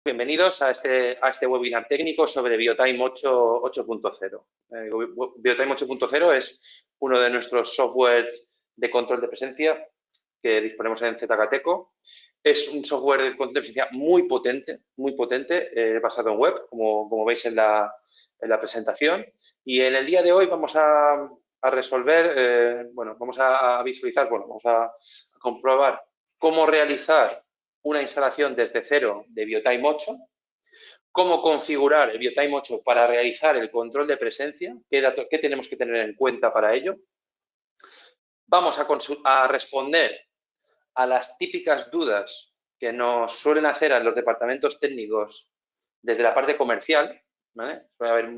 Bienvenidos a este webinar técnico sobre Biotime 8.0. Biotime 8.0 es uno de nuestros softwares de control de presencia que disponemos en ZKTeco. Es un software de control de presencia muy potente, basado en web, como veis en la presentación. Y en el día de hoy vamos a resolver, vamos a visualizar, vamos a comprobar cómo realizar una instalación desde cero de Biotime 8, cómo configurar el Biotime 8 para realizar el control de presencia, qué tenemos que tener en cuenta para ello. Vamos a responder a las típicas dudas que nos suelen hacer a los departamentos técnicos desde la parte comercial, ¿vale? Puede haber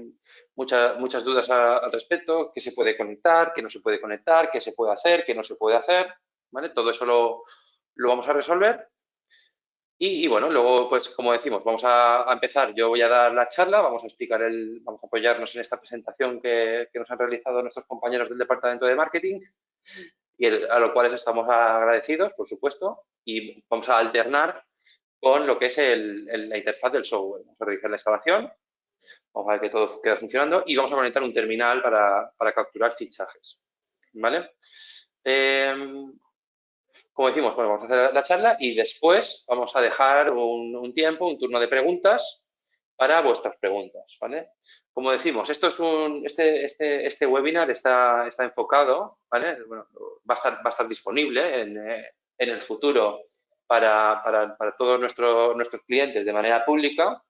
muchas dudas al respecto, qué se puede conectar, qué no se puede conectar, qué se puede hacer, qué no se puede hacer, ¿vale? Todo eso lo vamos a resolver. Y bueno, luego, pues como decimos, vamos a empezar. Yo voy a dar la charla, vamos a apoyarnos en esta presentación que nos han realizado nuestros compañeros del departamento de marketing y a los cuales estamos agradecidos, por supuesto, y vamos a alternar con lo que es la interfaz del software. Vamos a realizar la instalación, vamos a ver que todo queda funcionando y vamos a conectar un terminal para capturar fichajes, ¿vale? Como decimos, vamos a hacer la charla y después vamos a dejar un tiempo, un turno de preguntas para vuestras preguntas, ¿vale? Como decimos, esto es este webinar está enfocado, ¿vale? Bueno, va a estar disponible en el futuro para todos nuestros clientes de manera pública,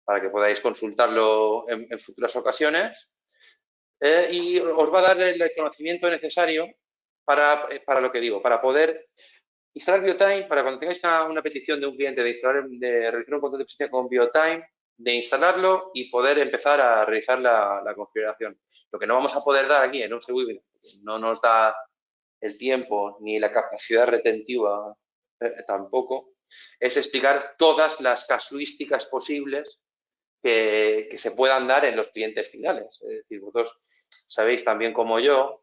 para que podáis consultarlo en futuras ocasiones. Y os va a dar el conocimiento necesario para lo que digo, para poder instalar Biotime, para cuando tengáis una petición de un cliente de realizar un control de presencia con Biotime, de instalarlo y poder empezar a realizar la configuración. Lo que no vamos a poder dar aquí en un webinar, no nos da el tiempo ni la capacidad retentiva tampoco, es explicar todas las casuísticas posibles que se puedan dar en los clientes finales. Es decir, vosotros sabéis también como yo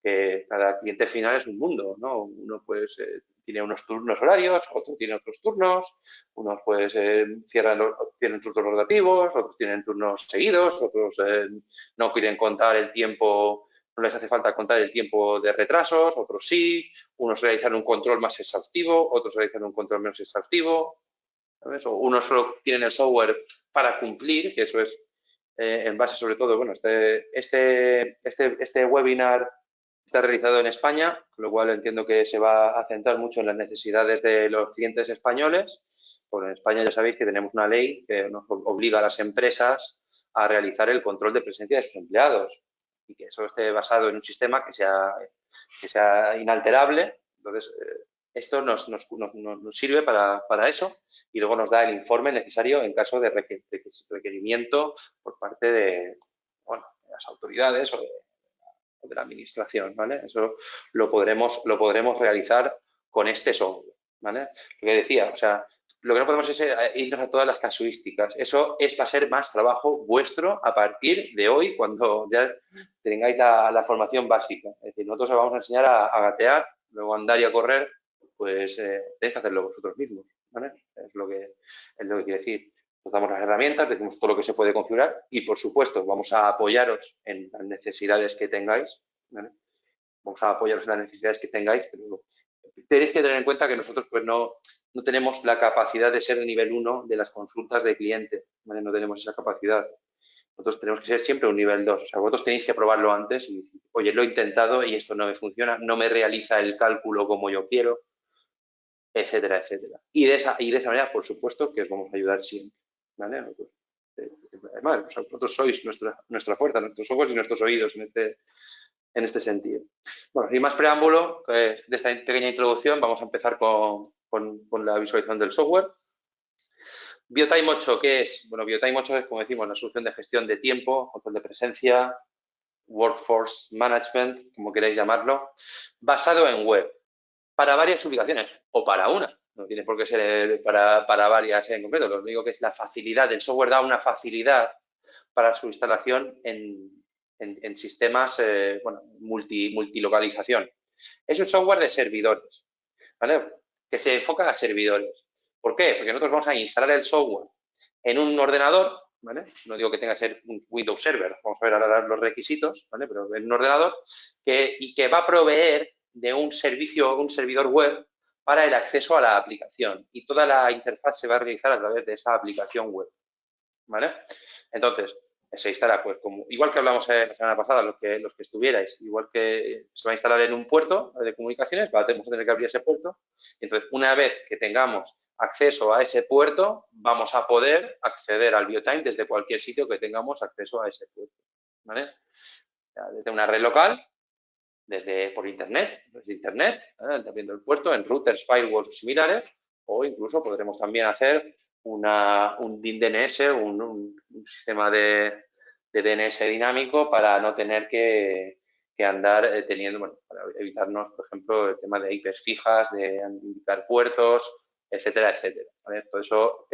que cada cliente final es un mundo, ¿no? Uno pues tiene unos turnos horarios, otro tiene otros turnos, unos pues tienen turnos rotativos, otros tienen turnos seguidos, otros no quieren contar el tiempo, no les hace falta contar el tiempo de retrasos, otros sí, unos realizan un control más exhaustivo, otros realizan un control menos exhaustivo, ¿sabes? O unos solo tienen el software para cumplir, que eso es en base sobre todo, bueno, este webinar está realizado en España, con lo cual entiendo que se va a centrar mucho en las necesidades de los clientes españoles. Porque en España ya sabéis que tenemos una ley que nos obliga a las empresas a realizar el control de presencia de sus empleados y que eso esté basado en un sistema que sea inalterable. Entonces, esto nos sirve para eso y luego nos da el informe necesario en caso de requerimiento por parte de, bueno, de las autoridades o de la administración, ¿vale? Eso lo podremos realizar con este software, ¿vale? Lo que decía, o sea, lo que no podemos es irnos a todas las casuísticas. Eso va a ser más trabajo vuestro a partir de hoy, cuando ya tengáis la formación básica. Es decir, nosotros os vamos a enseñar a gatear, luego a andar y a correr, pues tenéis que hacerlo vosotros mismos, ¿vale? Es lo que quiere decir. Os damos las herramientas, decimos todo lo que se puede configurar y, por supuesto, vamos a apoyaros en las necesidades que tengáis, ¿vale? Vamos a apoyaros en las necesidades que tengáis, pero tenéis que tener en cuenta que nosotros pues no tenemos la capacidad de ser de nivel 1 de las consultas de cliente, ¿vale? No tenemos esa capacidad. Nosotros tenemos que ser siempre un nivel 2. O sea, vosotros tenéis que probarlo antes y decir, oye, lo he intentado y esto no me funciona, no me realiza el cálculo como yo quiero, etcétera, etcétera. Y de esa manera, por supuesto, que os vamos a ayudar siempre, ¿vale? Además, vosotros sois nuestra fuerza, nuestros ojos y nuestros oídos en este sentido. Bueno, sin más preámbulo de esta pequeña introducción, vamos a empezar con la visualización del software. Biotime 8, ¿qué es? Bueno, Biotime 8 es, como decimos, la solución de gestión de tiempo, control de presencia, workforce management, como queráis llamarlo, basado en web, para varias ubicaciones o para una. No tiene por qué ser para varias en concreto. Lo único que es la facilidad. El software da una facilidad para su instalación en sistemas multilocalización. Es un software de servidores, ¿vale? Que se enfoca a servidores. ¿Por qué? Porque nosotros vamos a instalar el software en un ordenador, ¿vale? No digo que tenga que ser un Windows Server, vamos a ver ahora los requisitos, ¿vale? Pero en un ordenador y que va a proveer de un servidor web para el acceso a la aplicación y toda la interfaz se va a realizar a través de esa aplicación web, ¿vale? Entonces, se instala, pues, como, igual que hablamos la semana pasada, los que estuvierais, igual que se va a instalar en un puerto de comunicaciones, vamos a tener que abrir ese puerto. Entonces, una vez que tengamos acceso a ese puerto, vamos a poder acceder al BioTime desde cualquier sitio que tengamos acceso a ese puerto, ¿vale? Desde una red local, por internet, ¿vale? También del puerto, en routers, firewalls similares, o incluso podremos también hacer un DNS, un sistema de DNS dinámico para no tener que andar teniendo, bueno, para evitarnos, por ejemplo, el tema de IPs fijas, de indicar puertos, etcétera, etcétera, ¿vale?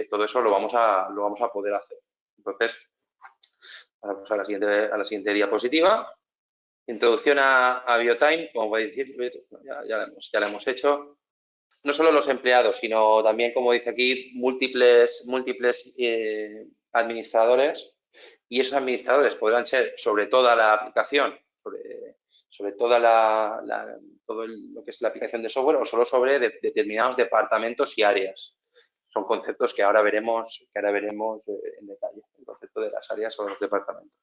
Todo eso lo vamos a poder hacer. Entonces, vamos a la siguiente diapositiva. Introducción a BioTime, como podéis decir, ya la hemos hecho. No solo los empleados, sino también, como dice aquí, múltiples administradores, y esos administradores podrán ser sobre toda la aplicación, sobre toda todo lo que es la aplicación de software, o solo sobre determinados departamentos y áreas. Son conceptos que ahora veremos en detalle, el concepto de las áreas o los departamentos.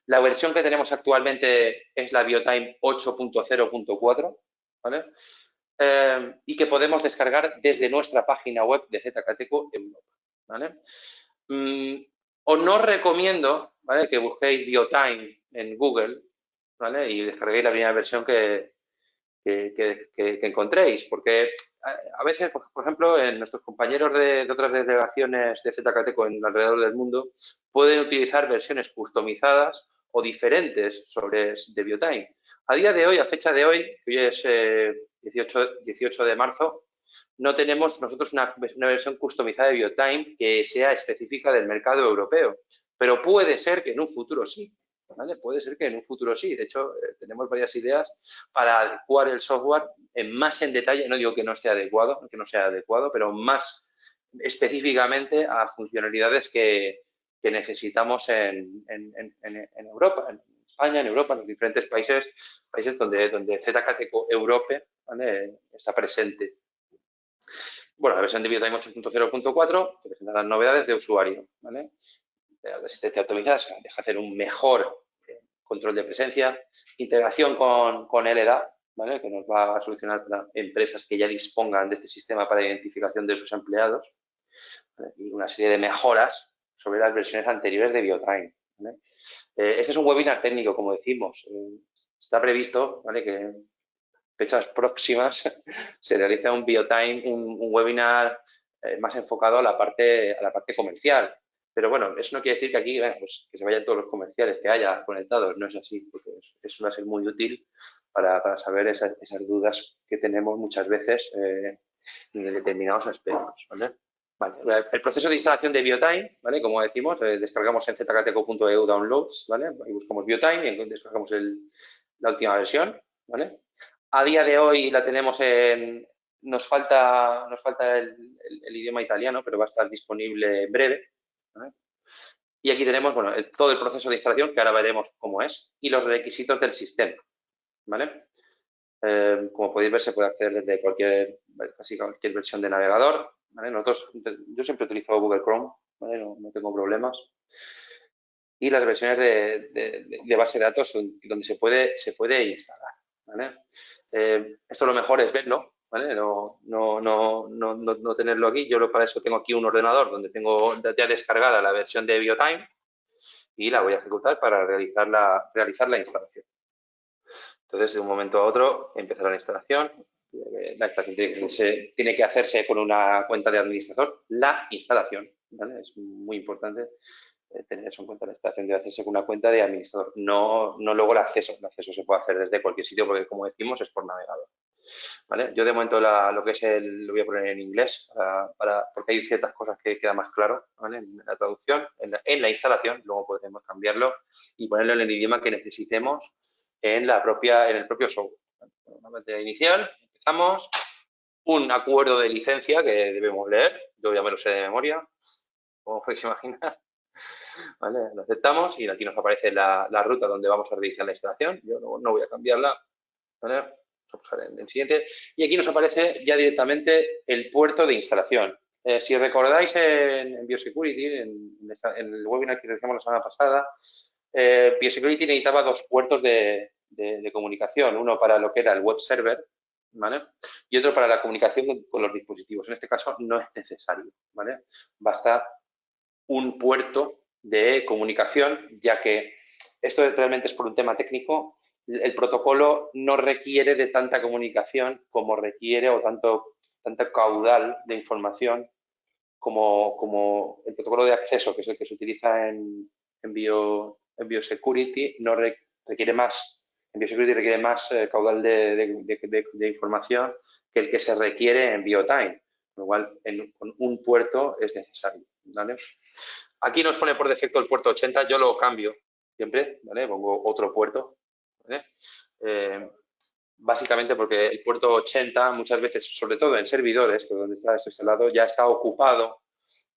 La versión que tenemos actualmente es la BioTime 8.0.4, ¿vale? Y que podemos descargar desde nuestra página web de ZKTeco Europa, ¿vale? Os no recomiendo, ¿vale?, que busquéis BioTime en Google, ¿vale?, y descarguéis la primera versión que encontréis, porque a veces, por ejemplo, nuestros compañeros de otras delegaciones de ZKTeco alrededor del mundo pueden utilizar versiones customizadas o diferentes de BioTime. A día de hoy, a fecha de hoy, que hoy es 18 de marzo, no tenemos nosotros una versión customizada de BioTime que sea específica del mercado europeo, pero puede ser que en un futuro sí. ¿Vale? Puede ser que en un futuro sí. De hecho, tenemos varias ideas para adecuar el software más en detalle. No digo que no esté adecuado, que no sea adecuado, pero más específicamente a funcionalidades que necesitamos en Europa, en España, en Europa, en los diferentes países donde ZKTeco Europe, ¿vale?, está presente. Bueno, la versión de BioTime 8.0.4 presenta las novedades de usuario, ¿vale? La asistencia optimizada se deja hacer un mejor control de presencia, integración con LDAP, ¿vale?, que nos va a solucionar para empresas que ya dispongan de este sistema para identificación de sus empleados, ¿vale?, y una serie de mejoras sobre las versiones anteriores de BioTime, ¿vale? Este es un webinar técnico, como decimos. Está previsto, ¿vale?, que fechas próximas se realiza un BioTime, un webinar más enfocado a la parte comercial. Pero bueno, eso no quiere decir que aquí, pues, que se vayan todos los comerciales que haya conectados. No es así, porque eso va a ser muy útil para saber esas dudas que tenemos muchas veces en determinados aspectos, ¿vale? Vale. El proceso de instalación de BioTime, ¿vale?, como decimos, descargamos en zkteco.eu downloads, ¿vale?, y buscamos BioTime y descargamos la última versión, ¿vale? A día de hoy la tenemos nos falta el idioma italiano, pero va a estar disponible en breve, ¿vale? Y aquí tenemos, bueno, todo el proceso de instalación, que ahora veremos cómo es, y los requisitos del sistema, ¿vale? Como podéis ver, se puede acceder desde casi cualquier versión de navegador, ¿vale? Yo siempre utilizo Google Chrome, ¿vale? No tengo problemas. Y las versiones de base de datos donde se puede instalar, ¿vale? Esto lo mejor es verlo, ¿vale? No tenerlo aquí. Yo para eso tengo aquí un ordenador donde tengo ya descargada la versión de BioTime y la voy a ejecutar para realizar la instalación. Entonces, de un momento a otro, empezará la instalación. La instalación tiene que hacerse con una cuenta de administrador. La instalación, ¿vale? Es muy importante tener eso en cuenta. La instalación debe hacerse con una cuenta de administrador, no luego el acceso. El acceso se puede hacer desde cualquier sitio porque, como decimos, es por navegador, ¿vale? Yo de momento lo lo voy a poner en inglés porque hay ciertas cosas que queda más claro, ¿vale?, en la traducción, en la instalación. Luego podemos cambiarlo y ponerlo en el idioma que necesitemos en el propio software. Una pantalla inicial, empezamos. un acuerdo de licencia que debemos leer. Yo ya me lo sé de memoria, como podéis imaginar. ¿Vale? Lo aceptamos y aquí nos aparece la ruta donde vamos a realizar la instalación. Yo no voy a cambiarla. ¿Vale? Vamos a ver en el siguiente. Y aquí nos aparece ya directamente el puerto de instalación. Si recordáis en Biosecurity, en el webinar que realizamos la semana pasada, Biosecurity necesitaba dos puertos de comunicación, uno para lo que era el web server, ¿vale? Y otro para la comunicación con los dispositivos. En este caso no es necesario, ¿vale? Basta un puerto de comunicación, ya que esto realmente es por un tema técnico. El protocolo no requiere de tanta comunicación como requiere o tanto caudal de información como el protocolo de acceso, que es el que se utiliza en Biosecurity, no requiere más. En Biosecurity requiere más caudal de información que el que se requiere en Biotime, con lo cual con un puerto es necesario, ¿vale? Aquí nos pone por defecto el puerto 80, yo lo cambio siempre, ¿vale? Pongo otro puerto, ¿vale? Básicamente porque el puerto 80 muchas veces, sobre todo en servidores, que donde está esto instalado, ya está ocupado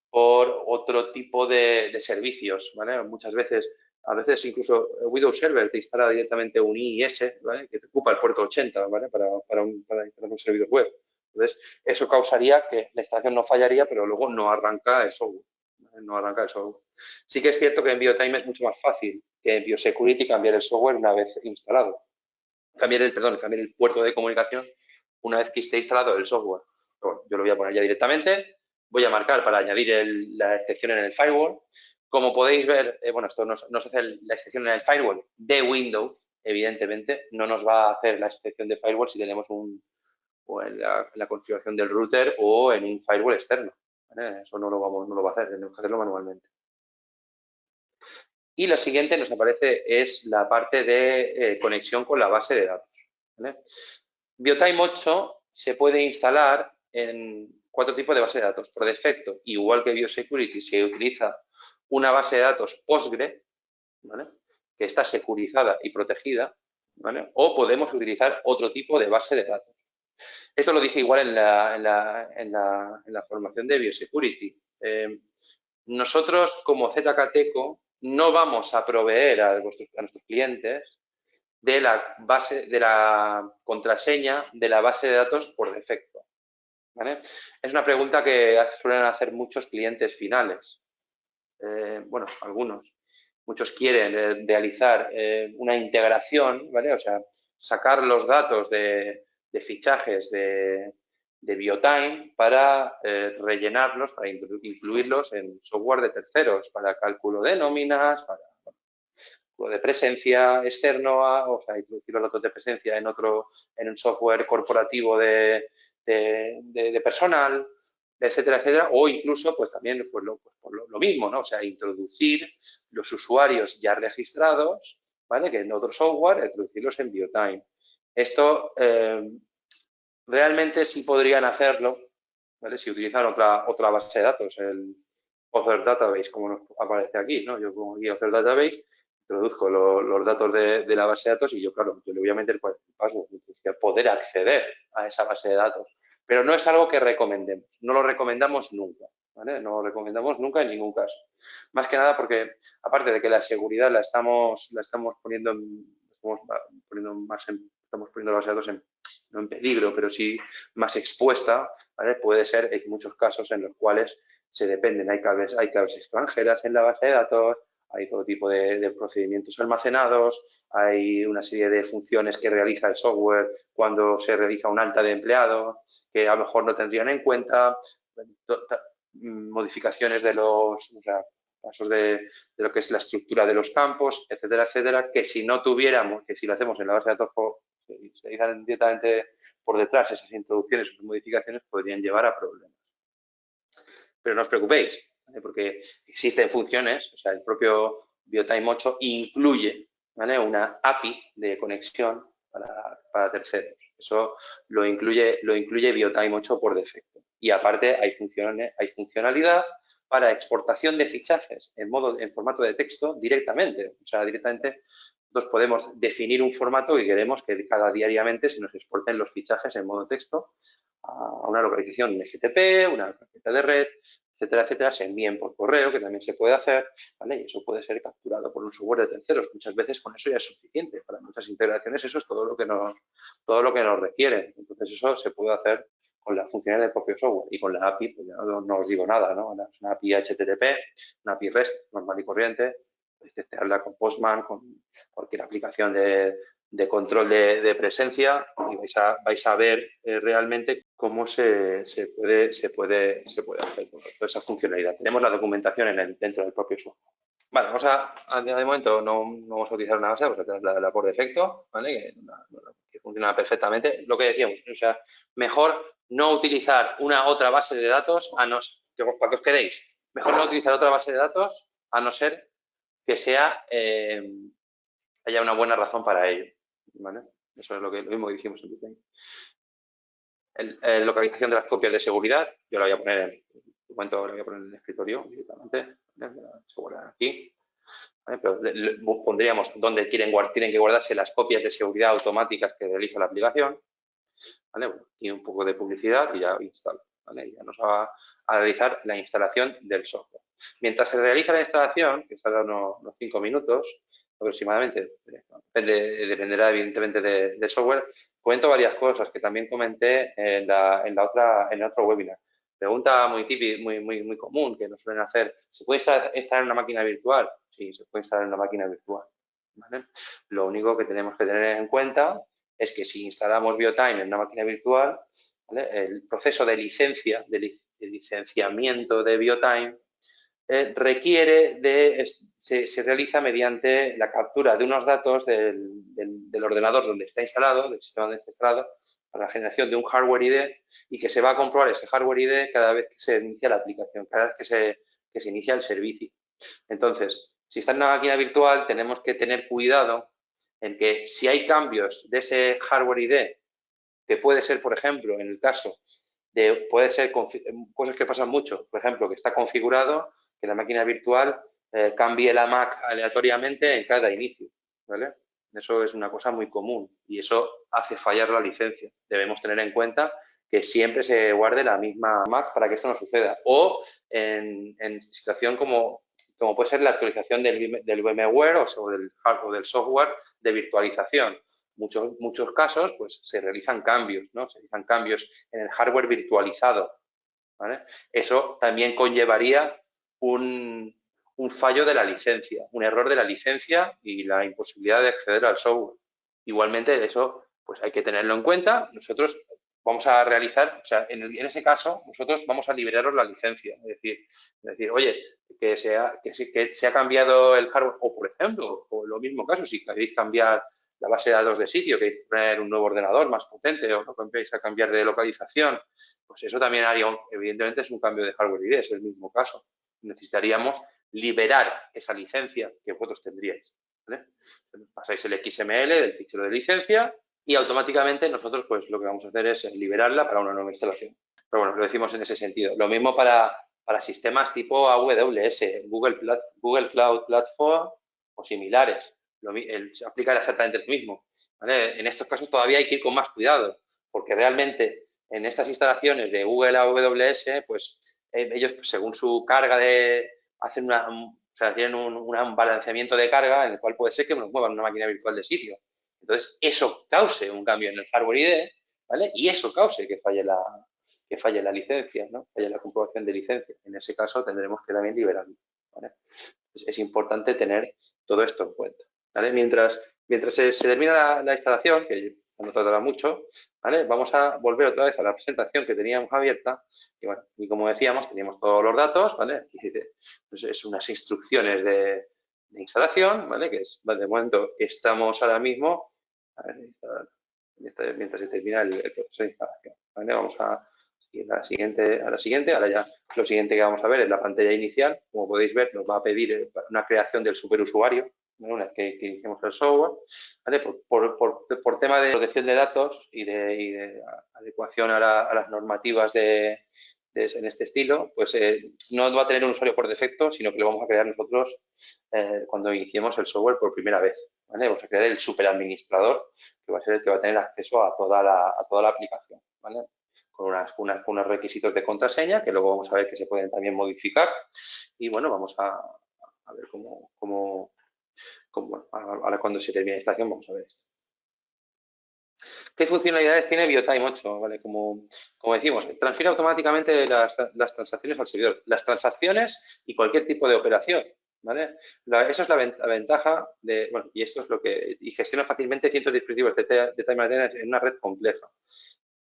por otro tipo de servicios, ¿vale? Muchas veces, a veces incluso Windows Server te instala directamente un IIS, ¿vale? Que te ocupa el puerto 80, ¿vale? Para instalar un servidor web. Entonces, eso causaría que la instalación no fallaría, pero luego no arranca el software. ¿Vale? No arranca el software. Sí que es cierto que en Biotime es mucho más fácil que en Biosecurity cambiar el software una vez instalado. Cambiar el puerto de comunicación una vez que esté instalado el software. Bueno, yo lo voy a poner ya directamente. Voy a marcar para añadir la excepción en el firewall. Como podéis ver, bueno, esto nos hace la excepción en el firewall de Windows, evidentemente. No nos va a hacer la excepción de firewall si tenemos o en la configuración del router o en un firewall externo. ¿Vale? Eso no lo va a hacer, tenemos que hacerlo manualmente. Y lo siguiente nos aparece es la parte de conexión con la base de datos. ¿Vale? Biotime 8 se puede instalar en 4 tipos de base de datos. Por defecto, igual que Biosecurity, se utiliza una base de datos Postgre, ¿vale? Que está securizada y protegida, ¿vale? O podemos utilizar otro tipo de base de datos. Esto lo dije igual en la formación de Biosecurity. Nosotros, como ZKTeco, no vamos a proveer a nuestros clientes de la contraseña de la base de datos por defecto. ¿Vale? Es una pregunta que suelen hacer muchos clientes finales. Bueno, algunos. Muchos quieren realizar una integración, ¿vale? O sea, sacar los datos de fichajes de Biotime para rellenarlos, para incluirlos en software de terceros, para cálculo de nóminas, para de presencia externo, o sea, introducir los datos de presencia en un software corporativo de personal, etcétera, etcétera, o incluso, pues también, lo mismo, ¿no? O sea, introducir los usuarios ya registrados, ¿vale? Que en otro software, introducirlos en Biotime. Esto realmente sí podrían hacerlo, ¿vale? Si utilizan otra base de datos, el Author Database, como nos aparece aquí, ¿no? Yo pongo aquí Author Database, introduzco los datos de la base de datos y yo, claro, yo le voy a meter el password, poder acceder a esa base de datos. Pero no es algo que recomendemos, no lo recomendamos nunca, ¿vale? No lo recomendamos nunca en ningún caso. Más que nada porque, aparte de que la seguridad estamos poniendo estamos poniendo la base de datos no en peligro, pero sí más expuesta, ¿vale? Puede ser en muchos casos en los cuales se dependen, hay claves extranjeras en la base de datos, hay todo tipo de procedimientos almacenados, hay una serie de funciones que realiza el software cuando se realiza un alta de empleado, que a lo mejor no tendrían en cuenta, modificaciones de pasos de lo que es la estructura de los campos, etcétera, etcétera, que si no tuviéramos, que si lo hacemos en la base de datos, se realizan directamente por detrás, esas introducciones, esas modificaciones podrían llevar a problemas. Pero no os preocupéis, ¿vale? Porque existen funciones, o sea, el propio Biotime 8 incluye, ¿vale? Una API de conexión para terceros. Eso lo incluye Biotime 8 por defecto. Y aparte hay funcionalidad para exportación de fichajes en formato de texto directamente. O sea, directamente nosotros podemos definir un formato y queremos que diariamente se nos exporten los fichajes en modo texto a una localización de FTP, una carpeta de red, etcétera, etcétera, se envíen por correo, que también se puede hacer, ¿vale? Y eso puede ser capturado por un software de terceros. Muchas veces con eso ya es suficiente. Para muchas integraciones eso es todo lo que nos requiere. Entonces eso se puede hacer con las funciones del propio software. Y con la API, pues ya no os digo nada, ¿no? Una API HTTP, una API REST normal y corriente, pues testearla con Postman, con cualquier aplicación de control de presencia y vais a ver realmente cómo se puede hacer toda esa funcionalidad. Tenemos la documentación dentro del propio software. Vale, de momento no vamos a utilizar una base, vamos a utilizar la por defecto, ¿vale? Que funciona perfectamente. Lo que decíamos, o sea, mejor no utilizar una otra base de datos, para que os quedéis. Mejor no utilizar otra base de datos, a no ser que haya una buena razón para ello, ¿vale? Eso es lo mismo que dijimos en Bitcoin. Localización de las copias de seguridad, yo la voy a poner en el escritorio directamente, ¿vale? Aquí, ¿vale? Pero pondríamos dónde tienen que guardarse las copias de seguridad automáticas que realiza la aplicación, ¿vale? Bueno, y un poco de publicidad y ya instalo, ¿vale? Ya nos va a realizar la instalación del software. Mientras se realiza la instalación, que estará unos 5 minutos aproximadamente, dependerá evidentemente del software, comento varias cosas que también comenté en el otro webinar. Pregunta muy típica, muy común que nos suelen hacer, ¿se puede instalar en una máquina virtual? Sí, se puede instalar en una máquina virtual, ¿vale? Lo único que tenemos que tener en cuenta es que si instalamos Biotime en una máquina virtual, ¿vale? El proceso de licenciamiento de Biotime se realiza mediante la captura de unos datos del ordenador donde está instalado, del sistema donde está instalado, para la generación de un hardware ID y que se va a comprobar ese hardware ID cada vez que se inicia la aplicación, cada vez que se inicia el servicio. Entonces, si está en una máquina virtual, tenemos que tener cuidado en que si hay cambios de ese hardware ID, que puede ser, por ejemplo, en el caso puede ser cosas que pasan mucho, por ejemplo, que está configurado que la máquina virtual cambie la MAC aleatoriamente en cada inicio, ¿vale? Eso es una cosa muy común y eso hace fallar la licencia. Debemos tener en cuenta que siempre se guarde la misma MAC para que esto no suceda. O en situación como puede ser la actualización del VMware o del software de virtualización. Muchos casos, pues se realizan cambios, ¿no? Se realizan cambios en el hardware virtualizado, ¿vale? Eso también conllevaría un fallo de la licencia, un error de la licencia y la imposibilidad de acceder al software. Igualmente, eso pues hay que tenerlo en cuenta. Nosotros vamos a realizar, o sea, en ese caso, nosotros vamos a liberaros la licencia. Es decir, oye, que se ha cambiado el hardware, o por ejemplo, o lo mismo caso, si queréis cambiar la base de datos de sitio, queréis poner un nuevo ordenador más potente o no queréis cambiar de localización, pues eso también haría, evidentemente es un cambio de hardware ID, es el mismo caso. Necesitaríamos liberar esa licencia que vosotros tendríais, ¿vale? Pasáis el XML del fichero de licencia y automáticamente nosotros pues lo que vamos a hacer es liberarla para una nueva instalación. Pero bueno, lo decimos en ese sentido. Lo mismo para sistemas tipo AWS, Google Cloud Platform o similares. Se aplica exactamente lo mismo, ¿vale? En estos casos todavía hay que ir con más cuidado, porque realmente en estas instalaciones de Google AWS, pues ellos según su carga hacen tienen un balanceamiento de carga en el cual puede ser que nos muevan una máquina virtual de sitio. Entonces, eso cause un cambio en el hardware ID, ¿vale? Y eso cause que falle la licencia, ¿no? Falle la comprobación de licencia. En ese caso tendremos que también liberarlo, ¿vale? Entonces, es importante tener todo esto en cuenta, ¿vale? Mientras se termina la instalación, que no tardará mucho, ¿vale? Vamos a volver otra vez a la presentación que teníamos abierta y, bueno, y como decíamos, teníamos todos los datos, ¿vale? Aquí dice, pues es unas instrucciones de instalación, ¿vale? Que es, de momento estamos ahora mismo, a ver, mientras se termina el proceso de instalación, ¿vale? Vamos a ir a la siguiente, ahora ya lo siguiente que vamos a ver es la pantalla inicial. Como podéis ver, nos va a pedir una creación del superusuario, ¿no? Una vez que iniciemos el software, ¿vale? Por tema de protección de datos y de adecuación a las normativas en este estilo, pues no va a tener un usuario por defecto, sino que lo vamos a crear nosotros cuando iniciemos el software por primera vez, ¿vale? Vamos a crear el superadministrador, que va a ser el que va a tener acceso a toda la aplicación, ¿vale? con unos requisitos de contraseña que luego vamos a ver que se pueden también modificar. Y bueno, vamos a ver ahora cuando se termine la instalación vamos a ver esto. ¿Qué funcionalidades tiene BioTime 8? ¿Vale? Como decimos, transfiere automáticamente las transacciones al servidor. Las transacciones y cualquier tipo de operación. ¿Vale? Esa es la ventaja de, bueno, y esto es lo que, y gestiona fácilmente cientos de dispositivos de time attendance en una red compleja.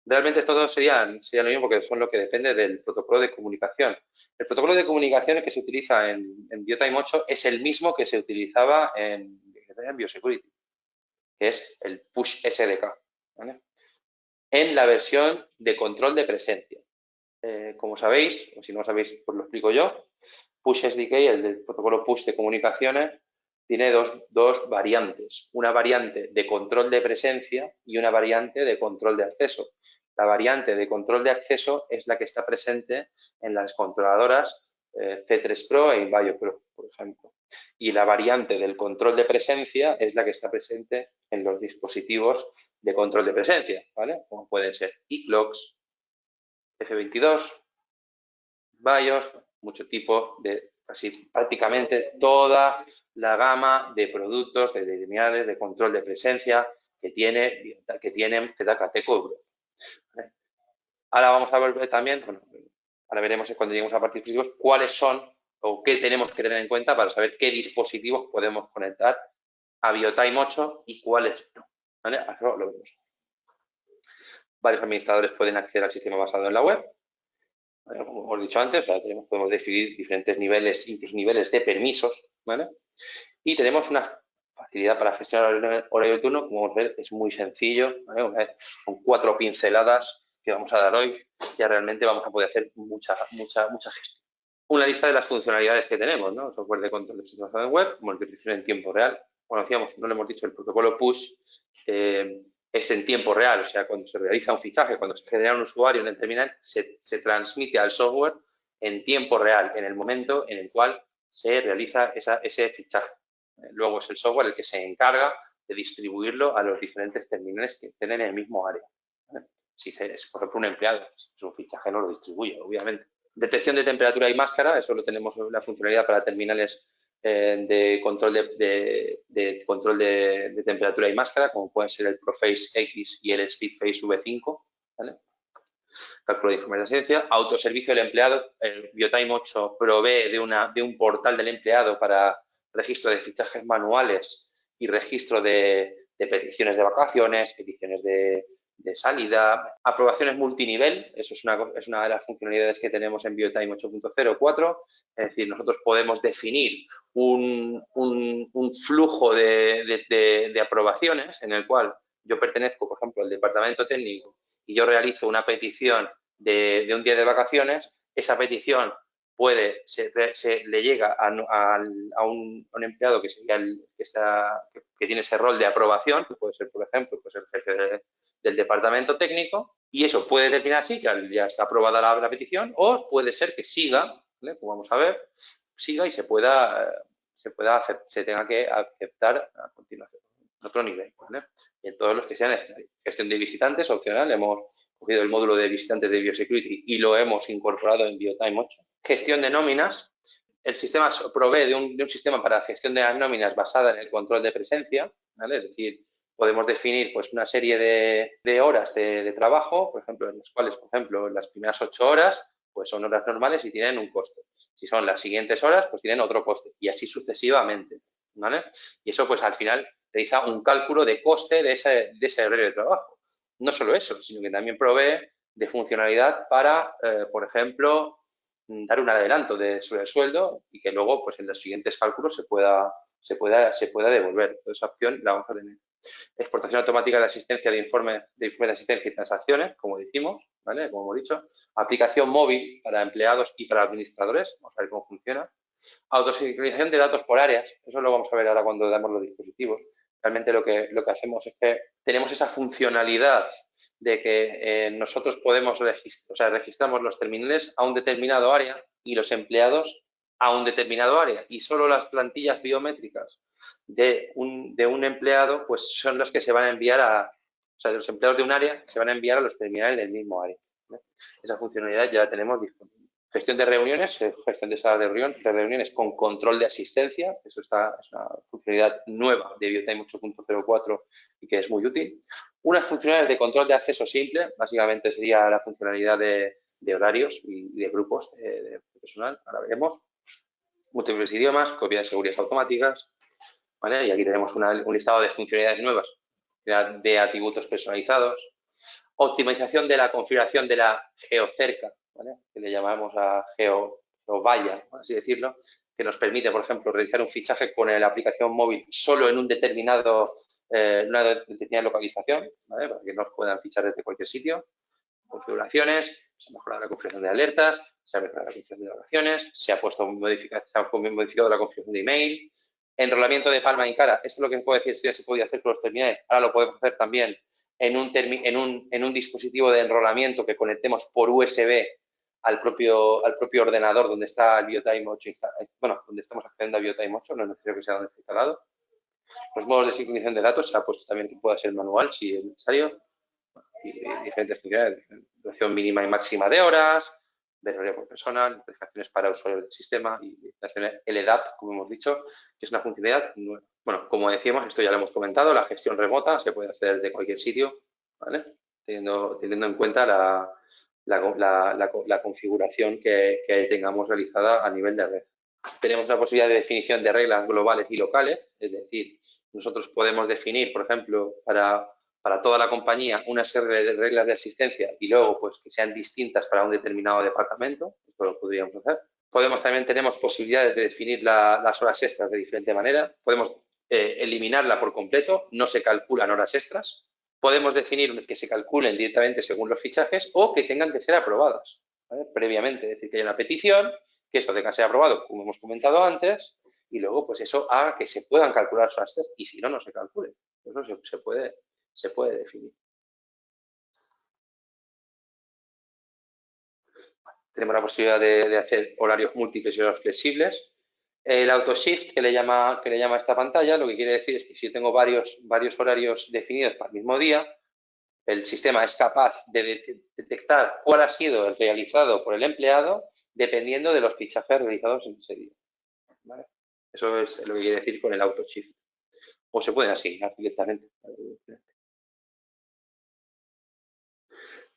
Realmente todo sería lo mismo porque son lo que depende del protocolo de comunicación. El protocolo de comunicación que se utiliza en BioTime 8 es el mismo que se utilizaba en Biosecurity, que es el Push SDK, ¿vale? En la versión de control de presencia. Como sabéis, o si no lo sabéis, pues lo explico yo, Push SDK, el del protocolo Push de comunicaciones, tiene dos variantes. Una variante de control de presencia y una variante de control de acceso. La variante de control de acceso es la que está presente en las controladoras C3 Pro e Invaio Pro, por ejemplo. Y la variante del control de presencia es la que está presente en los dispositivos de control de presencia, ¿vale? Como pueden ser iClocks, F22, BIOS, mucho tipo de, casi prácticamente toda la gama de productos, de terminales, de control de presencia que tienen ZKT Code. ¿Vale? Ahora vamos a ver también, bueno, ahora veremos cuando lleguemos a partir de dispositivos cuáles son o qué tenemos que tener en cuenta para saber qué dispositivos podemos conectar a BioTime 8 y cuáles no. ¿Vale? Ahora lo vemos. Varios administradores pueden acceder al sistema basado en la web. Como hemos dicho antes, podemos definir diferentes niveles, incluso niveles de permisos, ¿vale? Y tenemos una facilidad para gestionar el horario de turno, como vamos a ver, es muy sencillo, ¿vale? Una vez con 4 pinceladas que vamos a dar hoy, ya realmente vamos a poder hacer mucha gestión. Una lista de las funcionalidades que tenemos, ¿no? Software de control de sistemas de web, monitorización en tiempo real. Bueno, decíamos, no lo hemos dicho, el protocolo push es en tiempo real, o sea, cuando se realiza un fichaje, cuando se genera un usuario en el terminal, se transmite al software en tiempo real, en el momento en el cual se realiza ese fichaje. Luego es el software el que se encarga de distribuirlo a los diferentes terminales que estén en el mismo área. Si es, por ejemplo, un empleado, su fichaje no lo distribuye, obviamente. Detección de temperatura y máscara, eso lo tenemos la funcionalidad para terminales de control de temperatura y máscara, como pueden ser el Proface X y el SpeedFace V5, ¿vale? Cálculo de información de asistencia, autoservicio del empleado, el BioTime 8 provee de un portal del empleado para registro de fichajes manuales y registro de peticiones de vacaciones, peticiones de salida, aprobaciones multinivel, eso es una de las funcionalidades que tenemos en BioTime 8.04, es decir, nosotros podemos definir un flujo de aprobaciones en el cual yo pertenezco, por ejemplo, al departamento técnico y yo realizo una petición de un día de vacaciones, esa petición le llega a un empleado que sería que tiene ese rol de aprobación, que puede ser, por ejemplo, pues el jefe del departamento técnico, y eso puede terminar así, que ya está aprobada la petición, o puede ser que siga, ¿vale? Como vamos a ver, siga y se tenga que aceptar a continuación, en otro nivel, ¿vale? Y en todos los que sean necesarios. Gestión de visitantes, opcional, hemos cogido el módulo de visitantes de Biosecurity y lo hemos incorporado en BioTime 8. Gestión de nóminas. El sistema provee de un sistema para gestión de las nóminas basada en el control de presencia, ¿vale? Es decir, podemos definir pues una serie de horas de trabajo, por ejemplo, en las cuales, por ejemplo, las primeras 8 horas pues son horas normales y tienen un coste. Si son las siguientes horas, pues tienen otro coste y así sucesivamente, ¿vale? Y eso pues al final realiza un cálculo de coste de ese horario de trabajo. No solo eso, sino que también provee de funcionalidad para, por ejemplo, dar un adelanto sobre el sueldo y que luego pues en los siguientes cálculos se pueda devolver. Toda esa opción la vamos a tener. Exportación automática de asistencia de informe de asistencia y transacciones, como decimos, ¿vale? Como hemos dicho. Aplicación móvil para empleados y para administradores. Vamos a ver cómo funciona. Autosincronización de datos por áreas. Eso lo vamos a ver ahora cuando damos los dispositivos. Realmente lo que hacemos es que tenemos esa funcionalidad de que nosotros podemos registramos los terminales a un determinado área y los empleados a un determinado área. Y solo las plantillas biométricas de un empleado, pues son los que se van a enviar de los empleados de un área se van a enviar a los terminales del mismo área. ¿vale? Esa funcionalidad ya la tenemos disponible. Gestión de reuniones, gestión de salas de reuniones con control de asistencia. Eso es una funcionalidad nueva de BioTime 8.04 y que es muy útil. Unas funcionalidades de control de acceso simple, básicamente sería la funcionalidad de horarios y de grupos de personal. Ahora veremos. Múltiples idiomas, copia de seguridad automáticas, ¿vale? Y aquí tenemos un listado de funcionalidades nuevas de atributos personalizados. Optimización de la configuración de la geocerca, ¿vale? Que le llamamos a geovalla, por así decirlo, que nos permite, por ejemplo, realizar un fichaje con la aplicación móvil solo en una determinada localización, ¿vale? Para que nos puedan fichar desde cualquier sitio. Configuraciones, se ha mejorado la configuración de alertas, se ha mejorado la configuración de oraciones, se ha modificado la configuración de email, enrolamiento de palma y cara. Esto es lo que puedo decir, ya se podía hacer con los terminales, ahora lo podemos hacer también en un dispositivo de enrolamiento que conectemos por USB al propio ordenador donde está el BioTime 8 instalado. Bueno, donde estamos accediendo a BioTime 8, no es necesario que sea donde está instalado. Los modos de sincronización de datos se ha puesto también que pueda ser manual si es necesario. Y diferentes funcionalidades, duración mínima y máxima de horas, ver horario por persona, notificaciones para usuarios del sistema y LDAP, como hemos dicho, que es una funcionalidad nueva. Bueno, como decíamos, esto ya lo hemos comentado, la gestión remota se puede hacer de cualquier sitio, ¿vale? Teniendo en cuenta la configuración que tengamos realizada a nivel de red. Tenemos la posibilidad de definición de reglas globales y locales, es decir, nosotros podemos definir, por ejemplo, para toda la compañía unas reglas de asistencia y luego pues que sean distintas para un determinado departamento. Esto lo podríamos hacer. Tenemos posibilidades de definir las horas extras de diferente manera. Podemos eliminarla por completo, no se calculan horas extras. Podemos definir que se calculen directamente según los fichajes o que tengan que ser aprobadas, ¿vale? Previamente, es decir, que haya una petición, que eso tenga que ser aprobado, como hemos comentado antes, y luego pues eso haga que se puedan calcular horas extras y si no, no se calcule. Eso se puede definir. Tenemos la posibilidad de hacer horarios múltiples y horarios flexibles. El autoshift que le llama esta pantalla, lo que quiere decir es que si yo tengo varios horarios definidos para el mismo día, el sistema es capaz de detectar cuál ha sido el realizado por el empleado dependiendo de los fichajes realizados en ese día, ¿vale? Eso es lo que quiere decir con el autoshift. O se pueden asignar directamente.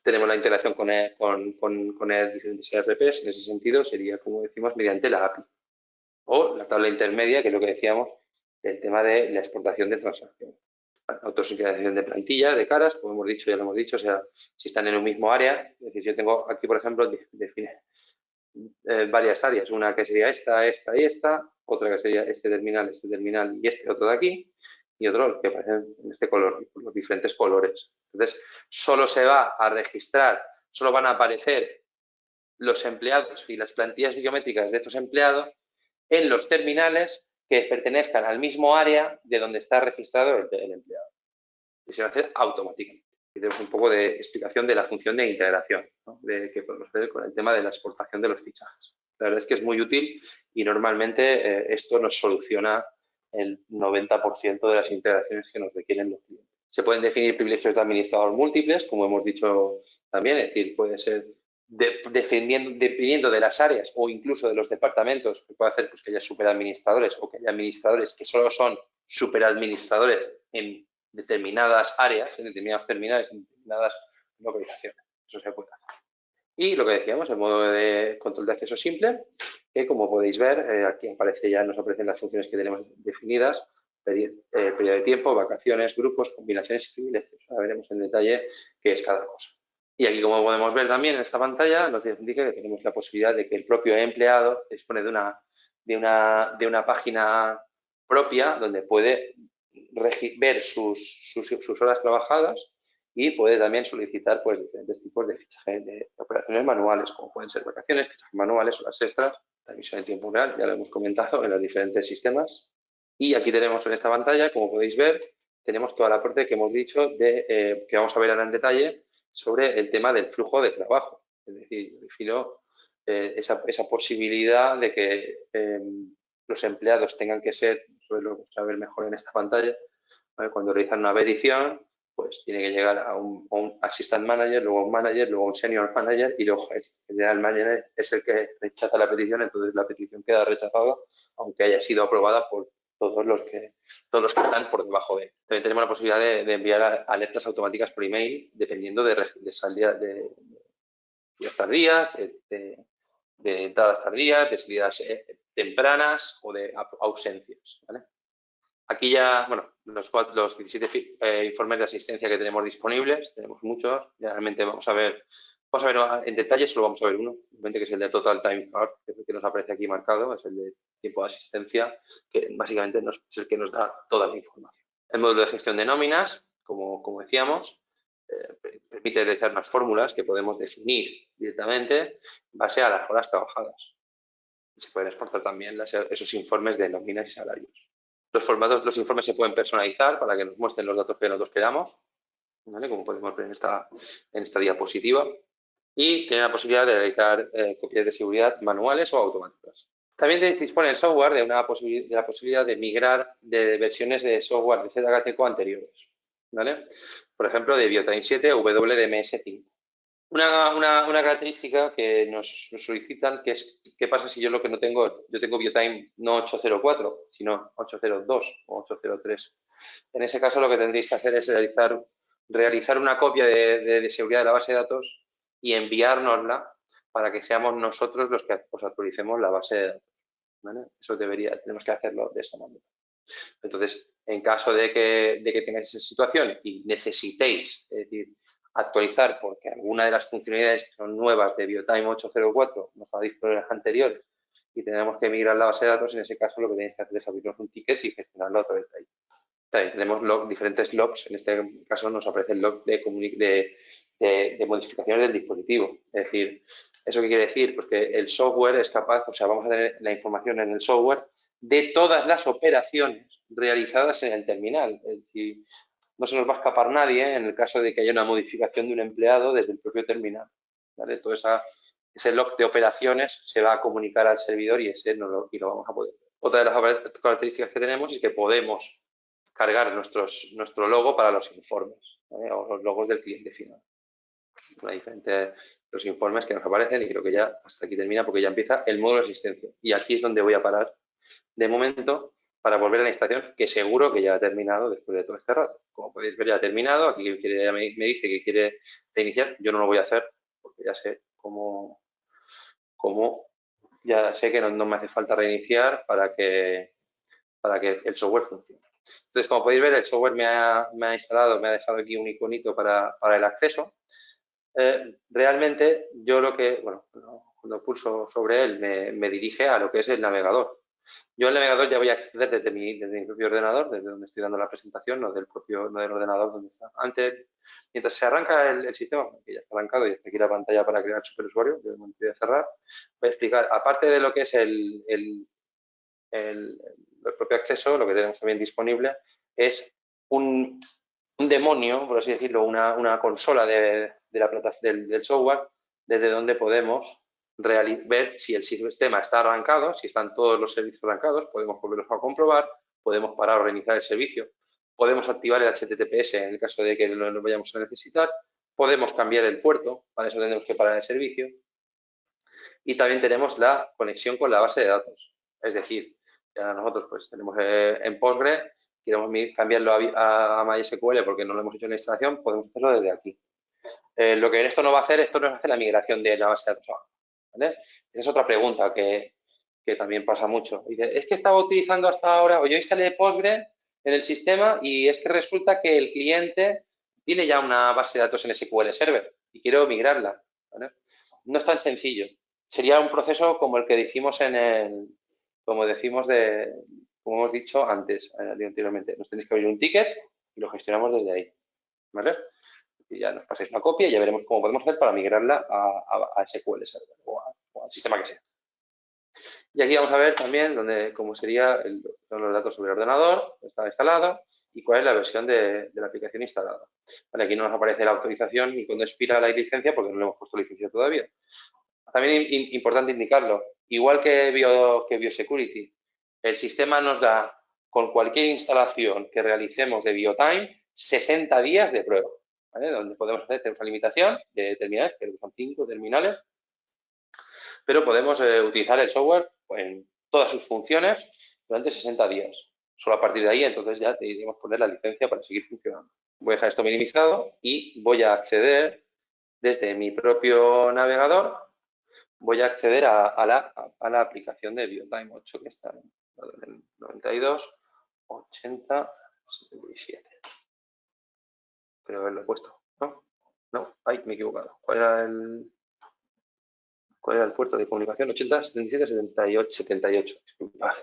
Tenemos la integración con diferentes ERPs, en ese sentido sería, como decimos, mediante la API. O la tabla intermedia, que es lo que decíamos, del tema de la exportación de transacciones. Autosincronización de plantillas, de caras, como hemos dicho, ya lo hemos dicho, o sea, si están en un mismo área, es decir, yo tengo aquí, por ejemplo, varias áreas, una que sería esta y esta, otra que sería este terminal y este otro de aquí, y otro que aparece en este color, los diferentes colores. Entonces, solo se va a registrar, solo van a aparecer los empleados y las plantillas biométricas de estos empleados en los terminales que pertenezcan al mismo área de donde está registrado el empleado. Y se va a hacer automáticamente. Y tenemos un poco de explicación de la función de integración, ¿no? Que podemos hacer con el tema de la exportación de los fichajes. La verdad es que es muy útil y normalmente esto nos soluciona el 90% de las integraciones que nos requieren los clientes. Se pueden definir privilegios de administrador múltiples, como hemos dicho también, es decir, puede ser dependiendo de las áreas o incluso de los departamentos, que puede hacer pues, que haya superadministradores o que haya administradores que solo son superadministradores en determinadas áreas, en determinados terminales, en determinadas localizaciones. Eso se puede hacer. Y lo que decíamos, el modo de control de acceso simple, que como podéis ver, aquí nos aparecen las funciones que tenemos definidas, periodo de tiempo, vacaciones, grupos, combinaciones y privilegios. Ahora veremos en detalle qué es cada cosa. Y aquí, como podemos ver también en esta pantalla, nos indica que tenemos la posibilidad de que el propio empleado dispone de una página propia donde puede ver sus horas trabajadas y puede también solicitar pues, diferentes tipos de fichaje de operaciones manuales, como pueden ser vacaciones, fichajes manuales, horas extras, transmisión en tiempo real, ya lo hemos comentado en los diferentes sistemas. Y aquí tenemos en esta pantalla, como podéis ver, tenemos toda la parte que hemos dicho que vamos a ver ahora en detalle sobre el tema del flujo de trabajo. Es decir, yo defino esa posibilidad de que los empleados tengan que ser, eso lo vamos a ver mejor en esta pantalla, ¿vale? Cuando realizan una petición, pues tiene que llegar a un assistant manager, luego a un manager, luego a un senior manager y luego el general manager es el que rechaza la petición, entonces la petición queda rechazada, aunque haya sido aprobada por todos los que están por debajo de él. También tenemos la posibilidad de enviar alertas automáticas por email, dependiendo de salidas tardías, de entradas tardías, de salidas tempranas o de ausencias, ¿vale? Aquí ya, bueno, los 17 informes de asistencia que tenemos disponibles, tenemos muchos, realmente vamos a ver en detalle, solo vamos a ver uno, que es el de Total Time Card, que es el que nos aparece aquí marcado, es el de tiempo de asistencia, que básicamente es el que nos da toda la información. El módulo de gestión de nóminas, como decíamos, permite realizar unas fórmulas que podemos definir directamente en base a las horas trabajadas. Se pueden exportar también esos informes de nóminas y salarios. Los informes se pueden personalizar para que nos muestren los datos que nosotros queramos, ¿vale? Como podemos ver en esta diapositiva. Y tiene la posibilidad de realizar copias de seguridad manuales o automáticas. También dispone el software de la posibilidad de migrar de versiones de software de ZKTeco anteriores, ¿vale? Por ejemplo, de Biotime 7 o WDMS 5. Una característica que nos solicitan, que es qué pasa si yo lo que no tengo, yo tengo Biotime no 804, sino 802 o 803. En ese caso lo que tendréis que hacer es realizar una copia de seguridad de la base de datos y enviárnosla para que seamos nosotros los que os actualicemos la base de datos, ¿vale? Eso tenemos que hacerlo de esa manera. Entonces, en caso de que tengáis esa situación y necesitéis, es decir, actualizar porque alguna de las funcionalidades que son nuevas de Biotime 804 no está disponible en las anteriores y tenemos que migrar la base de datos, en ese caso lo que tenéis que hacer es abrirnos un ticket y gestionarlo a través de ahí. También tenemos diferentes logs, en este caso nos aparece el log de modificaciones del dispositivo. Es decir, ¿eso qué quiere decir? Pues que el software es capaz, o sea, vamos a tener la información en el software de todas las operaciones realizadas en el terminal. Es decir, no se nos va a escapar nadie en el caso de que haya una modificación de un empleado desde el propio terminal, ¿vale? Todo ese log de operaciones se va a comunicar al servidor y lo vamos a poder ver. Otra de las características que tenemos es que podemos cargar nuestro logo para los informes, ¿vale? O los logos del cliente final. Una diferente los informes que nos aparecen y creo que ya hasta aquí termina porque ya empieza el módulo de asistencia. Y aquí es donde voy a parar de momento para volver a la instalación, que seguro que ya ha terminado después de todo este rato. Como podéis ver, ya ha terminado. Aquí me dice que quiere reiniciar. Yo no lo voy a hacer porque ya sé ya sé que no me hace falta reiniciar para que el software funcione. Entonces, como podéis ver, el software me ha instalado, me ha dejado aquí un iconito para el acceso. Realmente, yo cuando pulso sobre él, me dirige a lo que es el navegador. Yo el navegador ya voy a acceder desde mi propio ordenador, desde donde estoy dando la presentación, no del ordenador donde está. Mientras se arranca el sistema, que ya está arrancado y está aquí la pantalla para crear superusuario, yo voy a cerrar, voy a explicar, aparte de lo que es el propio acceso, lo que tenemos también disponible es un demonio, por así decirlo, una consola del software, desde donde podemos ver si el sistema está arrancado, si están todos los servicios arrancados, podemos volverlos a comprobar, podemos parar o reiniciar el servicio, podemos activar el HTTPS en el caso de que lo vayamos a necesitar, podemos cambiar el puerto, para eso tenemos que parar el servicio, y también tenemos la conexión con la base de datos, es decir, ya nosotros pues tenemos en Postgre, queremos cambiarlo a MySQL porque no lo hemos hecho en la instalación, podemos hacerlo desde aquí. Lo que esto no va a hacer, esto no es hacer la migración de la base de datos, ¿vale? Esa es otra pregunta que también pasa mucho. Dice, es que estaba utilizando hasta ahora, o yo instalé Postgre en el sistema y es que resulta que el cliente tiene ya una base de datos en SQL Server y quiero migrarla, ¿vale? No es tan sencillo. Sería un proceso como el que hicimos como hemos dicho anteriormente. Nos tenéis que abrir un ticket y lo gestionamos desde ahí, ¿vale? Y ya nos pasáis una copia y ya veremos cómo podemos hacer para migrarla a SQL Server o al sistema que sea. Y aquí vamos a ver también cómo son los datos sobre el ordenador, está instalado y cuál es la versión de la aplicación instalada. Vale, aquí no nos aparece la autorización ni cuando expira la licencia porque no le hemos puesto licencia todavía. También es importante indicarlo, igual que Biosecurity, el sistema nos da, con cualquier instalación que realicemos de Biotime, 60 días de prueba, ¿vale? Donde podemos hacer, tenemos una limitación de terminales, que son 5 terminales, pero podemos utilizar el software en todas sus funciones durante 60 días. Solo a partir de ahí, entonces ya deberíamos poner la licencia para seguir funcionando. Voy a dejar esto minimizado y voy a acceder desde mi propio navegador, voy a acceder a la aplicación de BioTime 8 que está en el 92, 80, 77. Creo haberlo puesto, ¿no? No, ahí me he equivocado. ¿Cuál era el puerto de comunicación? 80, 77, 78, 78. Disculpad.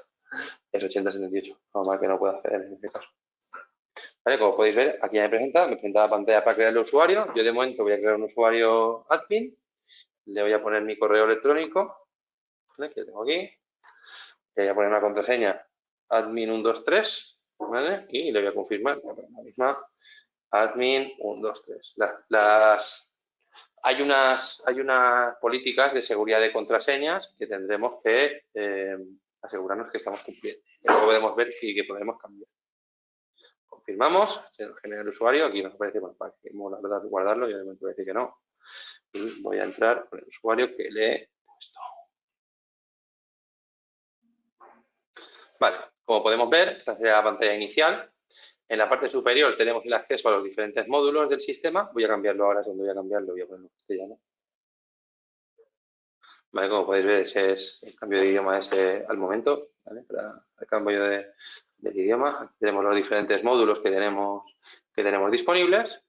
Es 80, 78. No más que no puedo hacer en este caso. ¿Vale? Como podéis ver, aquí me presenta la pantalla para crear el usuario. Yo de momento voy a crear un usuario admin. Le voy a poner mi correo electrónico, ¿vale? Que tengo aquí. Le voy a poner una contraseña admin123, ¿vale? Y le voy a confirmar la misma admin123. Hay unas políticas de seguridad de contraseñas que tendremos que asegurarnos que estamos cumpliendo. Luego podemos ver que podemos cambiar. Confirmamos, se nos genera el usuario, aquí nos aparece, bueno, para que la verdad guardarlo, yo de momento voy a decir que no. Y voy a entrar con el usuario que le he puesto. Vale, como podemos ver, esta es la pantalla inicial. En la parte superior tenemos el acceso a los diferentes módulos del sistema. Voy a cambiarlo ahora, es donde voy a cambiarlo, voy a ponerlo en castellano. Vale, como podéis ver, ese es el cambio de idioma al momento, ¿vale? Para el cambio del idioma. Aquí tenemos los diferentes módulos que tenemos disponibles,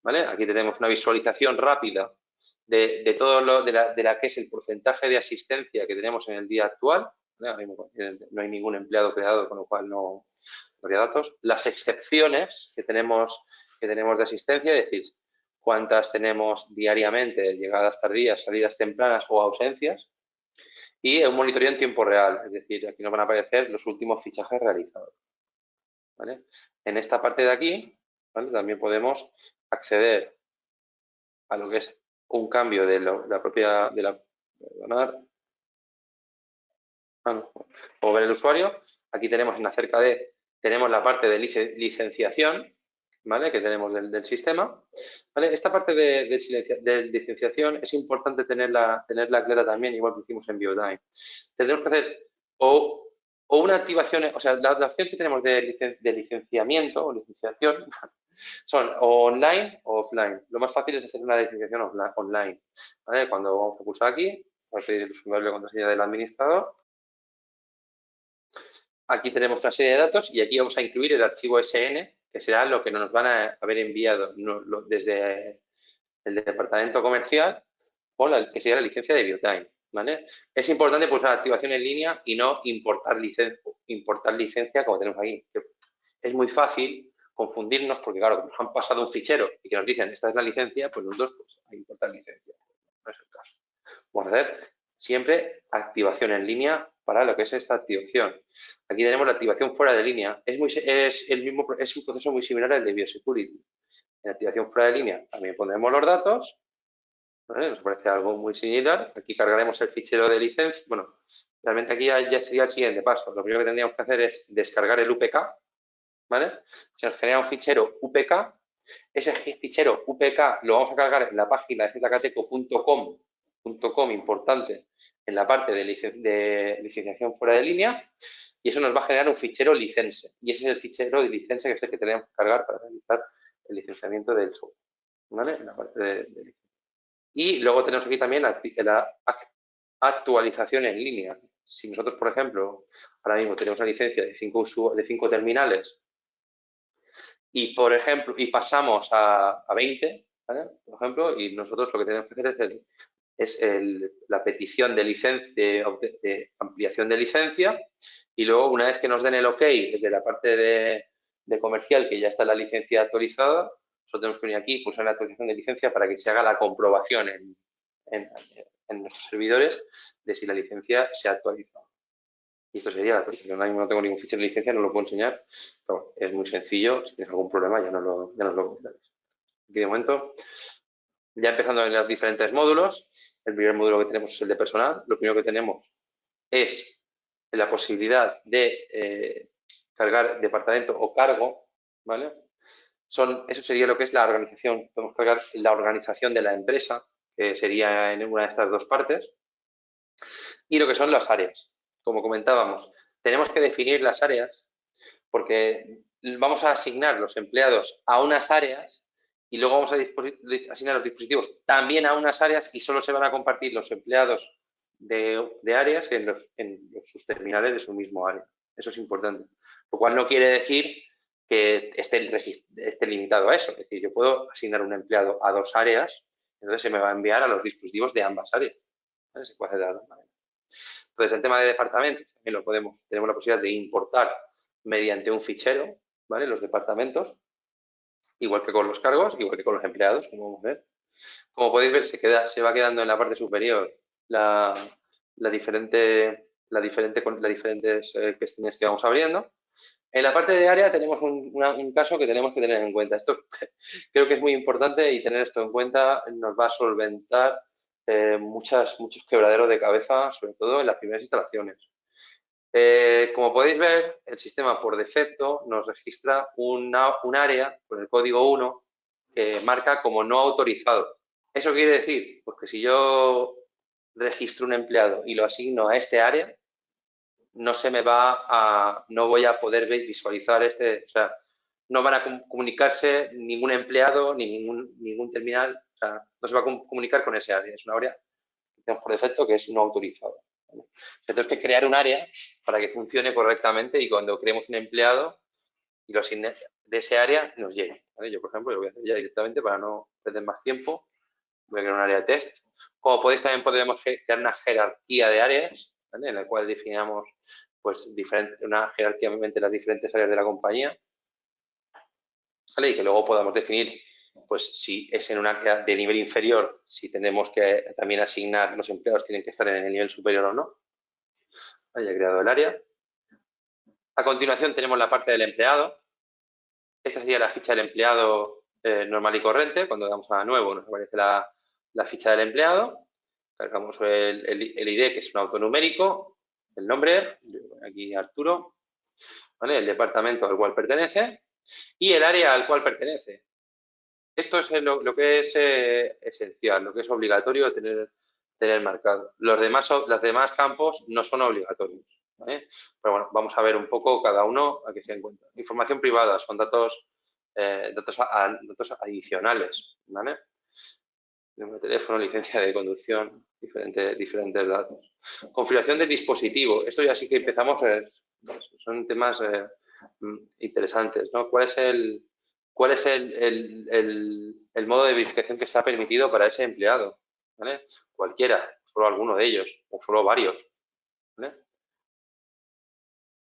¿vale? Aquí tenemos una visualización rápida de todo de la que es el porcentaje de asistencia que tenemos en el día actual. No hay ningún empleado creado, con lo cual no habría datos. Las excepciones que tenemos de asistencia, es decir, cuántas tenemos diariamente, llegadas tardías, salidas tempranas o ausencias. Y un monitoreo en tiempo real, es decir, aquí nos van a aparecer los últimos fichajes realizados, ¿vale? En esta parte de aquí, ¿vale? También podemos acceder a lo que es un cambio de la propia, perdonar, como ver el usuario. Aquí tenemos tenemos la parte de licenciación, ¿vale? Que tenemos del sistema, ¿vale? Esta parte de licenciación es importante tenerla clara también, igual que hicimos en BioTime. Tendremos que hacer o una activación, o sea, la opción que tenemos de licenciamiento o licenciación son o online o offline. Lo más fácil es hacer una licenciación online, ¿vale? Cuando vamos a pulsar aquí, vamos a pedir el usuario y contraseña del administrador. Aquí tenemos una serie de datos y aquí vamos a incluir el archivo SN, que será lo que nos van a haber enviado desde el departamento comercial o que sería la licencia de BioTime, ¿vale? Es importante pulsar activación en línea y no importar licencia como tenemos aquí. Es muy fácil confundirnos porque, claro, nos han pasado un fichero y que nos dicen esta es la licencia, pues nosotros pues, hay que importar licencia. No es el caso. Vamos a hacer siempre activación en línea para lo que es esta activación. Aquí tenemos la activación fuera de línea. Es un proceso muy similar al de Biosecurity. En activación fuera de línea también pondremos los datos, ¿vale? Nos parece algo muy similar. Aquí cargaremos el fichero de licencia. Bueno, realmente aquí ya sería el siguiente paso. Lo primero que tendríamos que hacer es descargar el UPK, ¿vale? Se nos genera un fichero UPK. Ese fichero UPK lo vamos a cargar en la página de zcateco.com, importante, en la parte de licenciación fuera de línea, y eso nos va a generar un fichero license. Y ese es el fichero de licencia que es el que tenemos que cargar para realizar el licenciamiento del software, ¿vale? En la parte de licencia. Y luego tenemos aquí también la actualización en línea. Si nosotros, por ejemplo, ahora mismo tenemos una licencia de 5 terminales y, por ejemplo, pasamos a 20, ¿vale? Por ejemplo, y nosotros lo que tenemos que hacer es la petición de licencia, de ampliación de licencia, y luego una vez que nos den el OK desde la parte de comercial, que ya está la licencia actualizada, nosotros tenemos que venir aquí y pulsar la actualización de licencia para que se haga la comprobación en nuestros servidores de si la licencia se ha actualizado. Y esto sería la actualización. Ahora mismo no tengo ningún fichero de licencia, no lo puedo enseñar, pero es muy sencillo. Si tienes algún problema ya nos lo comentarás. Aquí de momento, ya empezando en los diferentes módulos, el primer módulo que tenemos es el de personal. Lo primero que tenemos es la posibilidad de cargar departamento o cargo, ¿vale? eso sería lo que es la organización. Podemos cargar la organización de la empresa, que sería en una de estas dos partes, y lo que son las áreas. Como comentábamos, tenemos que definir las áreas porque vamos a asignar los empleados a unas áreas y luego vamos a asignar los dispositivos también a unas áreas y solo se van a compartir los empleados de áreas en sus terminales de su mismo área. Eso es importante. Lo cual no quiere decir que esté limitado a eso. Es decir, yo puedo asignar un empleado a dos áreas, entonces se me va a enviar a los dispositivos de ambas áreas. ¿Vale? Se puede hacer de la manera. Entonces, el tema de departamentos también tenemos la posibilidad de importar mediante un fichero, ¿vale? Los departamentos, igual que con los cargos, igual que con los empleados, como vamos a ver. Como podéis ver, se va quedando en la parte superior las diferentes cuestiones que vamos abriendo. En la parte de área tenemos un caso que tenemos que tener en cuenta. Esto creo que es muy importante y tener esto en cuenta nos va a solventar muchos quebraderos de cabeza, sobre todo en las primeras instalaciones. Como podéis ver, el sistema por defecto nos registra un área con el código 1 que marca como no autorizado. ¿Eso quiere decir? Pues que si yo registro un empleado y lo asigno a este área, no voy a poder visualizar o sea, no van a comunicarse ningún empleado ni ningún terminal, o sea, no se va a comunicar con ese área. Es una área que tenemos por defecto que es no autorizado. ¿Vale? Tenemos que crear un área para que funcione correctamente y cuando creemos un empleado y lo asigne de ese área nos llegue. ¿Vale? Yo, por ejemplo, lo voy a hacer ya directamente para no perder más tiempo. Voy a crear un área de test. Como podéis, también podemos crear una jerarquía de áreas, ¿vale? En la cual definamos pues, una jerarquía entre las diferentes áreas de la compañía, ¿vale? Y que luego podamos definir pues si es en una área de nivel inferior, si tenemos que también asignar los empleados, tienen que estar en el nivel superior o no. Vale, ya he creado el área. A continuación tenemos la parte del empleado. Esta sería la ficha del empleado normal y corriente. Cuando damos a nuevo nos aparece la ficha del empleado. Cargamos el ID, que es un autonumérico, el nombre, aquí Arturo, ¿vale? El departamento al cual pertenece y el área al cual pertenece. Esto es lo que es esencial, lo que es obligatorio tener marcado. Los demás campos no son obligatorios, ¿vale? Pero bueno, vamos a ver un poco cada uno a qué se encuentra. Información privada son datos adicionales, ¿vale? Número de teléfono, licencia de conducción, diferentes datos. Configuración del dispositivo. Esto ya sí que empezamos, son temas interesantes, ¿no? ¿Cuál es el modo de verificación que está permitido para ese empleado? ¿Vale? Cualquiera, solo alguno de ellos, o solo varios. ¿Vale?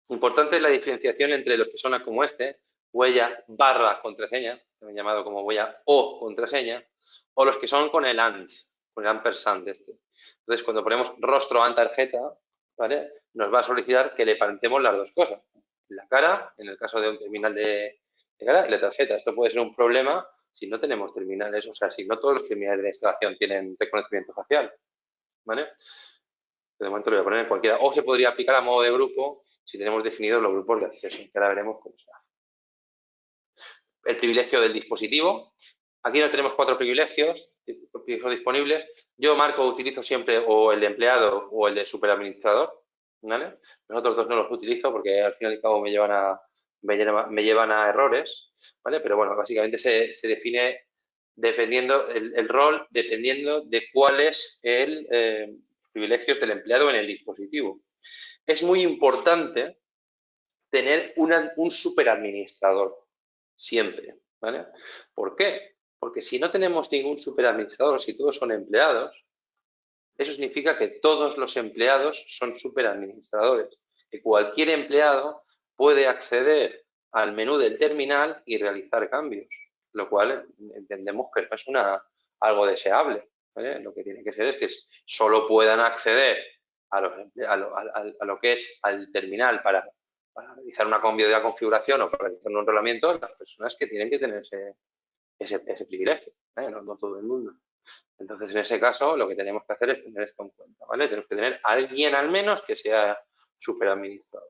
Importante es la diferenciación entre los que son como huella / contraseña, también llamado como huella o contraseña, o los que son con el AND, con el ampersand este. Entonces, cuando ponemos rostro AND tarjeta, ¿vale? Nos va a solicitar que le parentemos las dos cosas. La cara, en el caso de un terminal de cara, y la tarjeta. Esto puede ser un problema si no tenemos terminales, o sea, si no todos los terminales de instalación tienen reconocimiento facial, ¿vale? De momento lo voy a poner en cualquiera. O se podría aplicar a modo de grupo si tenemos definidos los grupos de acceso, que ahora veremos cómo se hace. El privilegio del dispositivo. Aquí no tenemos 4 privilegios disponibles. Yo utilizo siempre o el de empleado o el de superadministrador, ¿vale? Los otros dos no los utilizo porque al fin y al cabo me llevan a errores, ¿vale? Pero bueno, básicamente se define dependiendo el rol, dependiendo de cuál es el privilegios del empleado en el dispositivo. Es muy importante tener un superadministrador siempre, ¿vale? ¿Por qué? Porque si no tenemos ningún superadministrador, si todos son empleados, eso significa que todos los empleados son superadministradores, que cualquier empleado puede acceder al menú del terminal y realizar cambios, lo cual entendemos que no es algo deseable, ¿vale? Lo que tiene que ser es que solo puedan acceder a lo que es al terminal para realizar una cambio de la configuración o para realizar un enrolamiento las personas que tienen que tener ese privilegio, ¿eh? No todo el mundo. Entonces, en ese caso, lo que tenemos que hacer es tener esto en cuenta, ¿vale? Tenemos que tener a alguien al menos que sea superadministrador.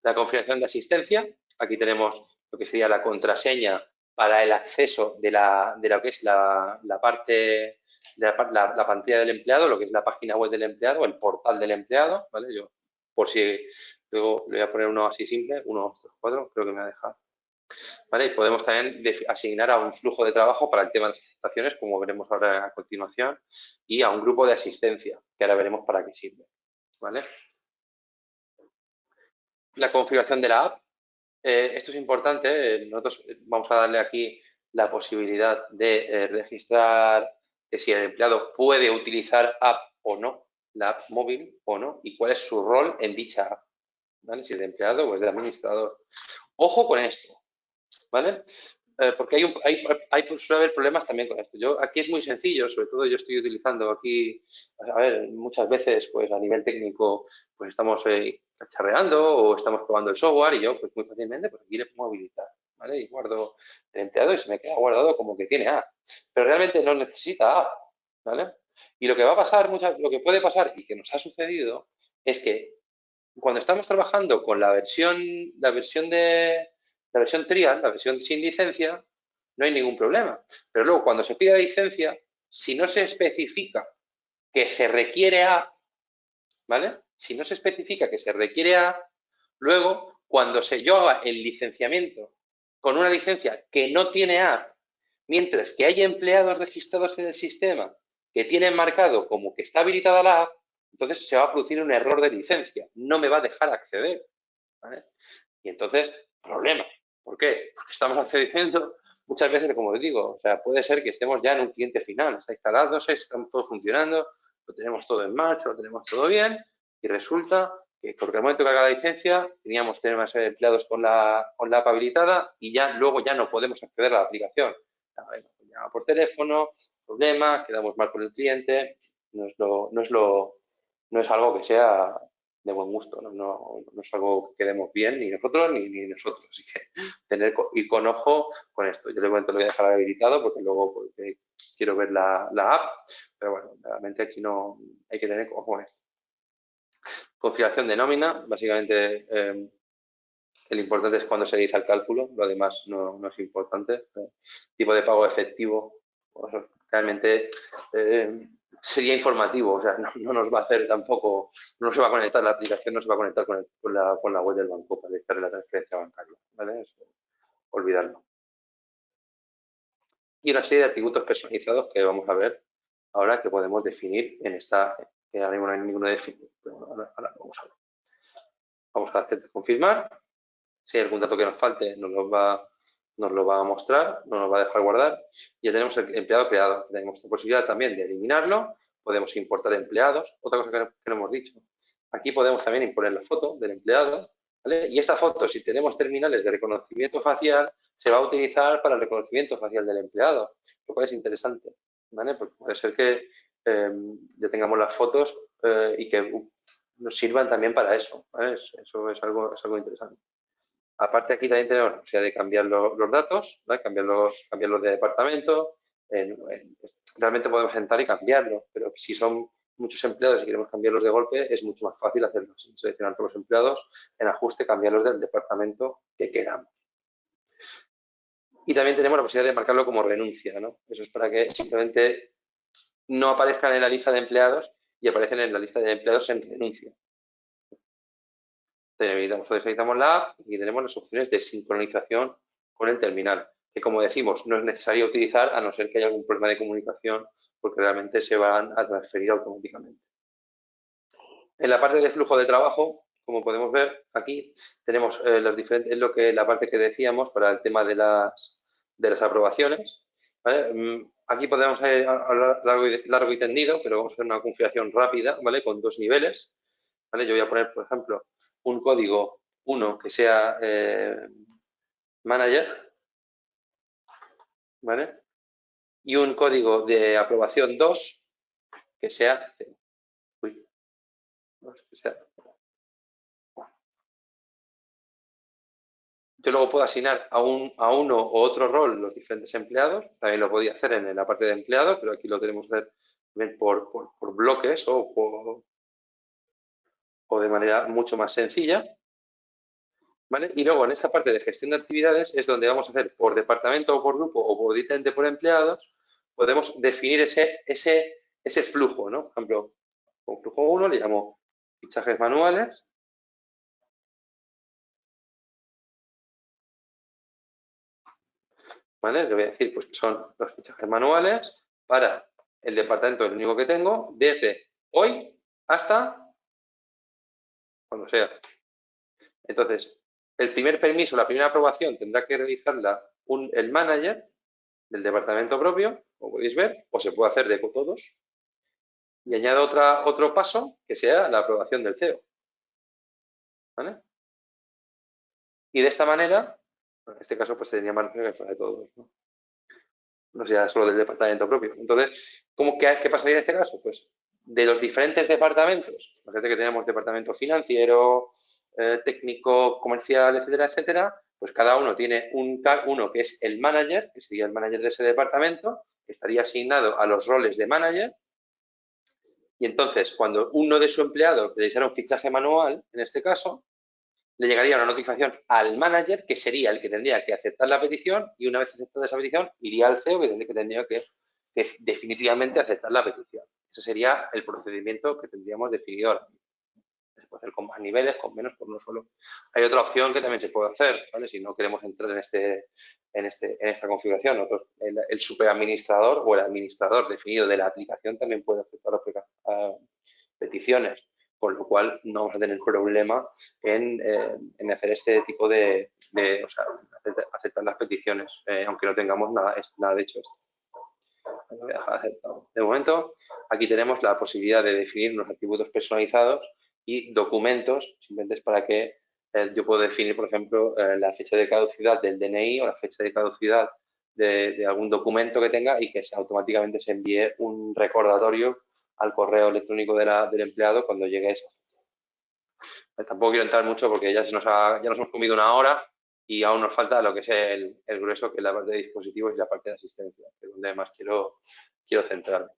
La configuración de asistencia. Aquí tenemos lo que sería la contraseña para el acceso de lo que es la parte de la pantalla del empleado, lo que es la página web del empleado, el portal del empleado, ¿vale? Yo, por si luego le voy a poner uno así simple, 1, 2, 3, 4, creo que me va a dejar. ¿Vale? Y podemos también asignar a un flujo de trabajo para el tema de las aceptaciones, como veremos ahora a continuación, y a un grupo de asistencia, que ahora veremos para qué sirve. ¿Vale? La configuración de la app. Esto es importante. Nosotros vamos a darle aquí la posibilidad de registrar que si el empleado puede utilizar app o no, la app móvil o no, y cuál es su rol en dicha app. ¿Vale? Si es de empleado o es de administrador. Ojo con esto, ¿vale? Porque suele haber problemas también con esto. Aquí es muy sencillo, sobre todo yo estoy utilizando aquí, a ver, muchas veces pues a nivel técnico pues estamos cacharreando o estamos probando el software y yo pues muy fácilmente pues aquí le pongo habilitar, ¿vale? Y guardo el empleado y se me queda guardado como que tiene app, pero realmente no necesita app, ¿vale? Y lo que va a pasar, lo que puede pasar y que nos ha sucedido es que cuando estamos trabajando con la versión trial, la versión sin licencia, no hay ningún problema. Pero luego, cuando se pide licencia, si no se especifica que se requiere A, ¿vale? Si no se especifica que se requiere A, luego, cuando yo haga el licenciamiento con una licencia que no tiene A, mientras que hay empleados registrados en el sistema que tienen marcado como que está habilitada la app, entonces se va a producir un error de licencia. No me va a dejar acceder. ¿Vale? Y entonces, problema. ¿Por qué? Porque estamos accediendo muchas veces, como os digo, o sea, puede ser que estemos ya en un cliente final, está instalado, estamos todo funcionando, lo tenemos todo en marcha, lo tenemos todo bien, y resulta que porque al momento de cargar la licencia teníamos temas empleados con la app habilitada y luego ya no podemos acceder a la aplicación. Llama por teléfono, problema, quedamos mal con el cliente, no es algo que sea de buen gusto, no es algo que quedemos bien ni nosotros ni nosotros. Así que ir con ojo con esto. Yo de momento lo voy a dejar habilitado porque luego quiero ver la app, pero bueno, realmente aquí no hay que tener ojo con esto. Configuración de nómina, básicamente el importante es cuando se realiza el cálculo, lo demás no es importante. Tipo de pago efectivo, realmente sería informativo, o sea, no nos va a hacer tampoco, no se va a conectar la aplicación, no se va a conectar con la web del banco para realizar la transferencia bancaria, ¿vale? Olvidarlo. Y una serie de atributos personalizados que vamos a ver ahora que podemos definir en esta, que ahora mismo no hay ninguna definición, pero ahora vamos a ver. Vamos a hacer confirmar. Si hay algún dato que nos falte, nos lo va a mostrar, no nos va a dejar guardar. Ya tenemos el empleado creado. Tenemos la posibilidad también de eliminarlo. Podemos importar empleados. Otra cosa que no hemos dicho. Aquí podemos también imponer la foto del empleado. ¿Vale? Y esta foto, si tenemos terminales de reconocimiento facial, se va a utilizar para el reconocimiento facial del empleado, lo cual es interesante. ¿Vale? Porque puede ser que ya tengamos las fotos y que nos sirvan también para eso. ¿Vale? Eso es algo interesante. Aparte aquí también tenemos la posibilidad de cambiar los datos, ¿vale? cambiarlos de departamento. Realmente podemos entrar y cambiarlos, pero si son muchos empleados y queremos cambiarlos de golpe, es mucho más fácil hacerlo. Seleccionar todos los empleados, en ajuste, cambiarlos del departamento que queramos. Y también tenemos la posibilidad de marcarlo como renuncia, ¿no? Eso es para que simplemente no aparezcan en la lista de empleados y aparecen en la lista de empleados en renuncia. Seleccionamos la app y tenemos las opciones de sincronización con el terminal, que como decimos, no es necesario utilizar a no ser que haya algún problema de comunicación, porque realmente se van a transferir automáticamente. En la parte de flujo de trabajo, como podemos ver aquí, tenemos los diferentes, la parte que decíamos para el tema de las aprobaciones. ¿Vale? Aquí podemos hablar largo y tendido, pero vamos a hacer una configuración rápida, ¿vale? Con dos niveles. ¿Vale? Yo voy a poner, por ejemplo, un código 1 que sea manager, ¿vale? Y un código de aprobación 2 que sea 0. Yo luego puedo asignar a uno u otro rol los diferentes empleados. También lo podía hacer en la parte de empleados, pero aquí lo tenemos que hacer por bloques o de manera mucho más sencilla. ¿vale? Y luego en esta parte de gestión de actividades es donde vamos a hacer por departamento o por grupo o por directamente por empleados, podemos definir ese flujo, ¿no? Por ejemplo, con flujo 1 le llamo fichajes manuales. ¿Vale? Le voy a decir pues, que son los fichajes manuales para el departamento, el único que tengo, desde hoy hasta cuando sea. Entonces, el primer permiso, la primera aprobación tendrá que realizarla el manager del departamento propio, como podéis ver, o se puede hacer de todos. Y añado otro paso, que sea la aprobación del CEO. ¿Vale? Y de esta manera, en este caso, pues tendría más que para de todos, ¿no? No sea solo del departamento propio. Entonces, ¿qué pasaría en este caso? Pues de los diferentes departamentos, fíjate que tenemos departamento financiero, técnico, comercial, etcétera, etcétera, pues cada uno tiene uno que es el manager, que sería el manager de ese departamento, que estaría asignado a los roles de manager. Y entonces, cuando uno de su empleado realizara un fichaje manual, en este caso, le llegaría una notificación al manager, que sería el que tendría que aceptar la petición, y una vez aceptada esa petición, iría al CEO, que tendría que definitivamente aceptar la petición. Ese sería el procedimiento que tendríamos definido ahora mismo. Se puede hacer con más niveles, con menos, por no solo. Hay otra opción que también se puede hacer, ¿vale? Si no queremos entrar en esta configuración. El superadministrador o el administrador definido de la aplicación también puede aceptar peticiones, con lo cual no vamos a tener problema en hacer este tipo o sea, aceptar las peticiones, aunque no tengamos nada de hecho esto. Voy a dejar aceptado. De momento, aquí tenemos la posibilidad de definir unos atributos personalizados y documentos, simplemente es para que yo puedo definir, por ejemplo, la fecha de caducidad del DNI o la fecha de caducidad de algún documento que tenga y que automáticamente se envíe un recordatorio al correo electrónico del empleado cuando llegue esa. Tampoco quiero entrar mucho porque ya nos hemos comido una hora y aún nos falta lo que es el grueso, que es la parte de dispositivos y la parte de asistencia, que es donde más quiero centrarme.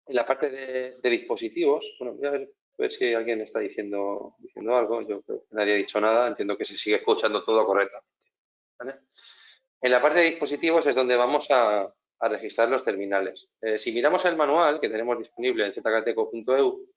En la parte de dispositivos, bueno, voy a ver si alguien está diciendo algo. Yo creo que nadie ha dicho nada, entiendo que se sigue escuchando todo correctamente. ¿Vale? En la parte de dispositivos es donde vamos a registrar los terminales. Si miramos el manual que tenemos disponible en zcateco.eu,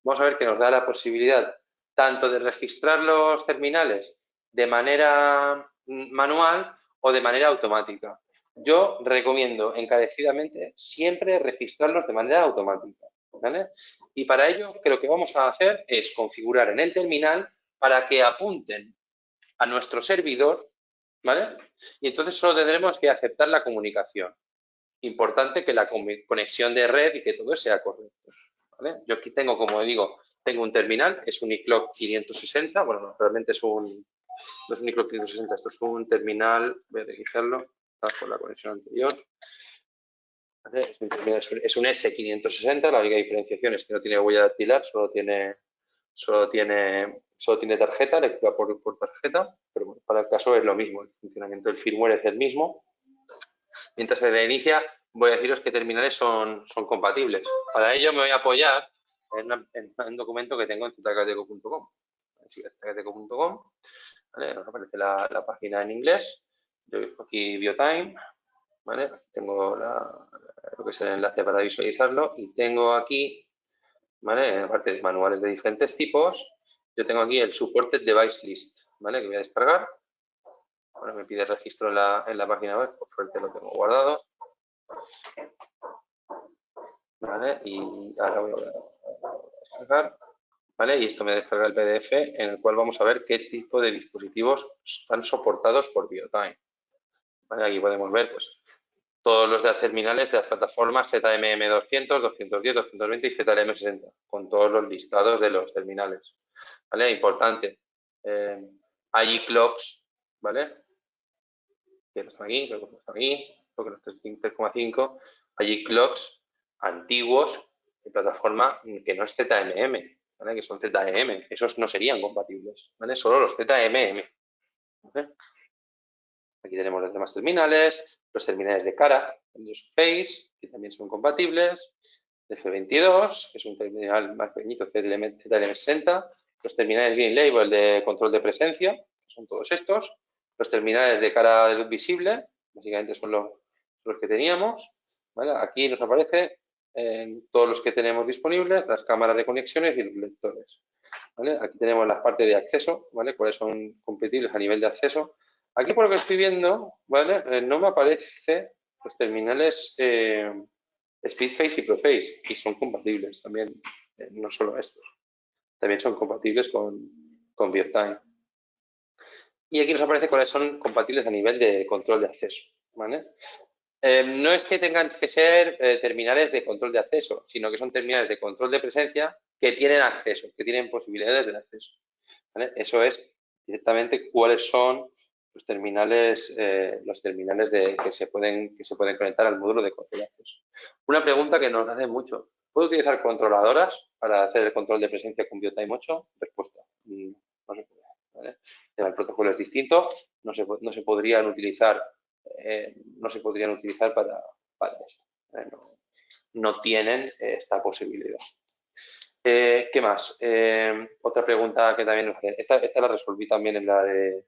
vamos a ver que nos da la posibilidad tanto de registrar los terminales de manera manual o de manera automática. Yo recomiendo encarecidamente siempre registrarlos de manera automática, ¿vale? Y para ello, lo que vamos a hacer es configurar en el terminal para que apunten a nuestro servidor, ¿vale? Y entonces solo tendremos que aceptar la comunicación. Importante que la conexión de red y que todo sea correcto, ¿vale? Yo aquí tengo, como digo, tengo un terminal, es un iClock 560, bueno, no, realmente no es un iClock 560, esto es un terminal, voy a registrarlo, por la conexión anterior. ¿Vale? Es un S560, la única diferenciación es que no tiene huella dactilar, solo tiene tarjeta, lectura por tarjeta, pero bueno, para el caso es lo mismo, el funcionamiento del firmware es el mismo. Mientras se reinicia, voy a deciros qué terminales son compatibles. Para ello me voy a apoyar en un documento que tengo en zcateco.com. zcateco.com, ¿vale? Nos aparece la página en inglés. Yo aquí Biotime, ¿vale? Tengo lo que es el enlace para visualizarlo y tengo aquí, ¿vale? Aparte de manuales de diferentes tipos, yo tengo aquí el Supported Device List, ¿vale? Que voy a descargar. Ahora me pide registro en la página web, por suerte lo tengo guardado. ¿Vale? Y ahora voy a descargar, ¿vale? Y esto me descarga el PDF en el cual vamos a ver qué tipo de dispositivos están soportados por Biotime. ¿Vale? Aquí podemos ver, pues, todos los de las terminales de las plataformas ZMM200, 210, 220 y ZLM60, con todos los listados de los terminales. ¿Vale? Importante. Hay clocks, ¿vale? Que no están aquí, creo que no están aquí, creo que no están 3,5. Hay clocks antiguos de plataforma que no es ZMM, ¿vale? Que son ZEM. Esos no serían compatibles, ¿vale? Solo los ZMM. ¿Vale? Aquí tenemos los demás terminales, los terminales de cara, el Face, que también son compatibles, el F22, que es un terminal más pequeñito, ZLM60, los terminales Green Label de control de presencia, son todos estos, los terminales de cara de luz visible, básicamente son los que teníamos, ¿vale? Aquí nos aparece todos los que tenemos disponibles, las cámaras de conexiones y los lectores, ¿vale? Aquí tenemos la parte de acceso, ¿vale? Cuáles son compatibles a nivel de acceso. Aquí, por lo que estoy viendo, ¿vale? No me aparece los terminales Speedface y Proface, y son compatibles también, no solo estos, también son compatibles con BioTime. Y aquí nos aparece cuáles son compatibles a nivel de control de acceso, ¿vale? No es que tengan que ser terminales de control de acceso, sino que son terminales de control de presencia que tienen acceso, que tienen posibilidades de acceso, ¿vale? Eso es directamente cuáles son los terminales que se pueden conectar al módulo de control de acceso. Una pregunta que nos hacen mucho: ¿puedo utilizar controladoras para hacer el control de presencia con BioTime 8? Respuesta: no se puede, ¿vale? El protocolo es distinto, no se podrían utilizar para esto, ¿vale? No tienen esta posibilidad. ¿Qué más? Otra pregunta que también nos hacen. Esta la resolví también en la de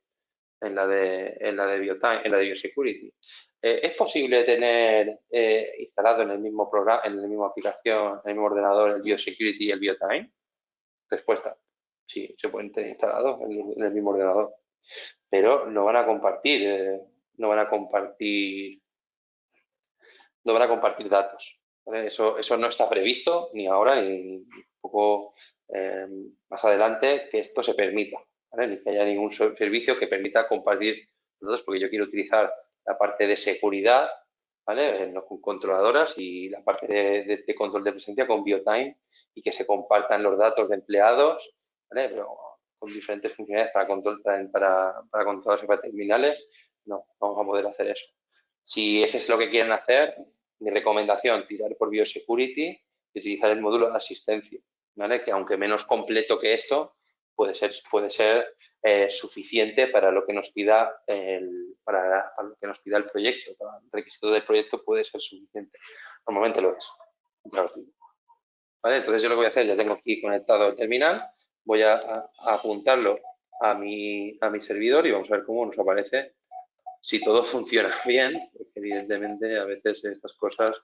BioTime, en la de BioSecurity. ¿Es posible tener instalado en el mismo programa, en la misma aplicación, en el mismo ordenador, el BioSecurity y el BioTime? Respuesta: sí, se pueden tener instalados en el mismo ordenador, pero no van a compartir, no van a compartir datos, ¿vale? Eso no está previsto ni ahora ni un poco más adelante que esto se permita, ¿vale? Ni que haya ningún servicio que permita compartir datos, porque yo quiero utilizar la parte de seguridad, ¿vale? Con controladoras, y la parte de control de presencia con BioTime, y que se compartan los datos de empleados, ¿vale? Pero con diferentes funcionalidades para controladores y para terminales, no vamos a poder hacer eso. Si ese es lo que quieren hacer, mi recomendación: tirar por BioSecurity y utilizar el módulo de asistencia, ¿vale? Que aunque menos completo que esto, puede ser suficiente para lo que nos pida el proyecto. Para el requisito del proyecto puede ser suficiente. Normalmente lo es. Ya os digo. ¿Vale? Entonces yo lo que voy a hacer, ya tengo aquí conectado el terminal, voy a apuntarlo a mi servidor y vamos a ver cómo nos aparece. Si todo funciona bien, porque evidentemente a veces estas cosas,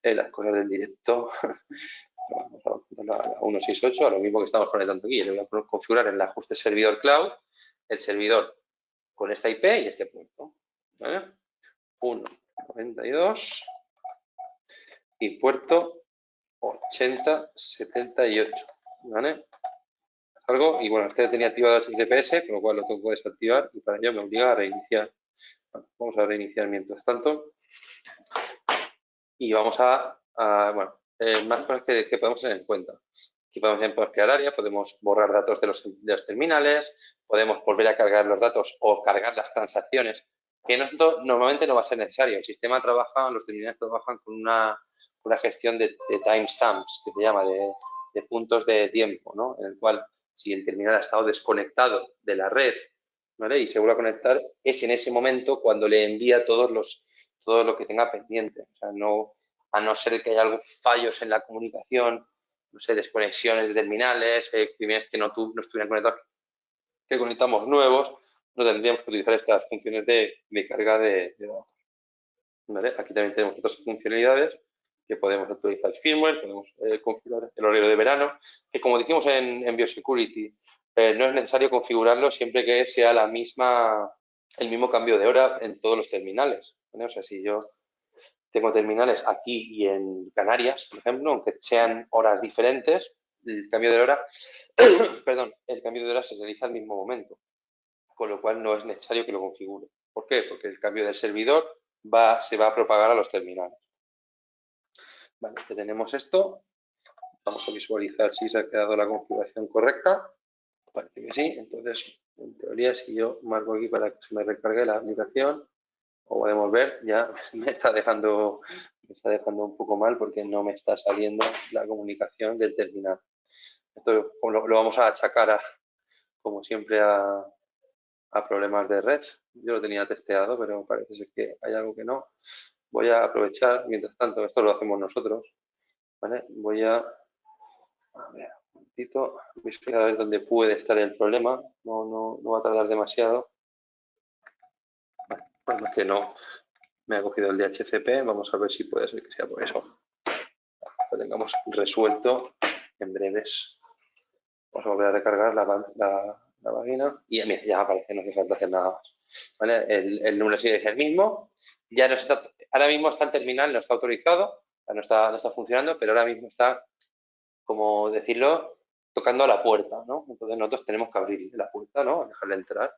las cosas del directo, vamos a apuntarlo a la 168, a lo mismo que estamos conectando aquí. Le voy a configurar en el ajuste servidor cloud el servidor con esta IP y este puerto, ¿vale? 1.92 y puerto 8078, ¿vale? Y bueno, este tenía activado el HTTPS, con lo cual lo tengo que desactivar, y para ello me obliga a reiniciar. Bueno, vamos a reiniciar mientras tanto y vamos bueno, más cosas que podemos tener en cuenta. Aquí podemos crear área, podemos borrar datos de los terminales, podemos volver a cargar los datos o cargar las transacciones, que normalmente no va a ser necesario. El sistema los terminales trabajan con una gestión de timestamps, que se llama, de puntos de tiempo, ¿no? En el cual, si el terminal ha estado desconectado de la red, ¿vale?, y se vuelve a conectar, es en ese momento cuando le envía todo lo que tenga pendiente. O sea, a no ser que haya algún fallos en la comunicación, no sé, desconexiones de terminales, terminales que no estuvieran conectados, que conectamos nuevos, no tendríamos que utilizar estas funciones de carga de datos, ¿vale? Aquí también tenemos otras funcionalidades que podemos actualizar el firmware, podemos configurar el horario de verano, que, como dijimos en BioSecurity, no es necesario configurarlo siempre que sea el mismo cambio de hora en todos los terminales, ¿vale? O sea, si yo tengo terminales aquí y en Canarias, por ejemplo, aunque sean horas diferentes, el cambio de hora, el cambio de hora se realiza al mismo momento, con lo cual no es necesario que lo configure. ¿Por qué? Porque el cambio del servidor se va a propagar a los terminales. Vale, ya tenemos esto. Vamos a visualizar si se ha quedado la configuración correcta. Parece que sí. Entonces, en teoría, si yo marco aquí para que se me recargue la aplicación, como podemos ver, ya me está dejando un poco mal porque no me está saliendo la comunicación del terminal. Esto lo vamos a achacar, como siempre, a problemas de red. Yo lo tenía testeado, pero parece ser que hay algo que no. Voy a aprovechar, mientras tanto, esto lo hacemos nosotros, ¿vale? Voy a ver, Voy a ver dónde puede estar el problema. No va a tardar demasiado. Bueno, es que no me ha cogido el DHCP. Vamos a ver si puede ser que sea por eso. Lo tengamos resuelto en breves. Vamos a volver a recargar la página y mira, ya aparece, no hace falta hacer nada más. ¿Vale? El número sigue es el mismo. Ya no está, ahora mismo está el terminal, no está autorizado, no está funcionando, pero ahora mismo está, como decirlo, tocando a la puerta, ¿no? Entonces nosotros tenemos que abrir la puerta, ¿no? Dejarle entrar.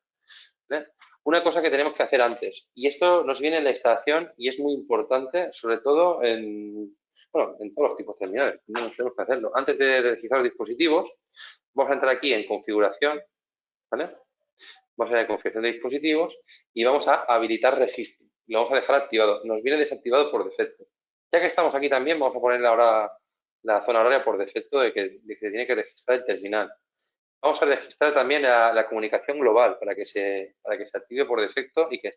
¿Vale? Una cosa que tenemos que hacer antes, y esto nos viene en la instalación y es muy importante, sobre todo en todos los tipos de terminales, tenemos que hacerlo. Antes de registrar los dispositivos, vamos a entrar aquí en configuración, ¿vale? Vamos a ir a configuración de dispositivos y vamos a habilitar registro. Lo vamos a dejar activado. Nos viene desactivado por defecto. Ya que estamos aquí también, vamos a ponerle ahora la zona horaria por defecto de que tiene que registrar el terminal. Vamos a registrar también la comunicación global para que se active por defecto y que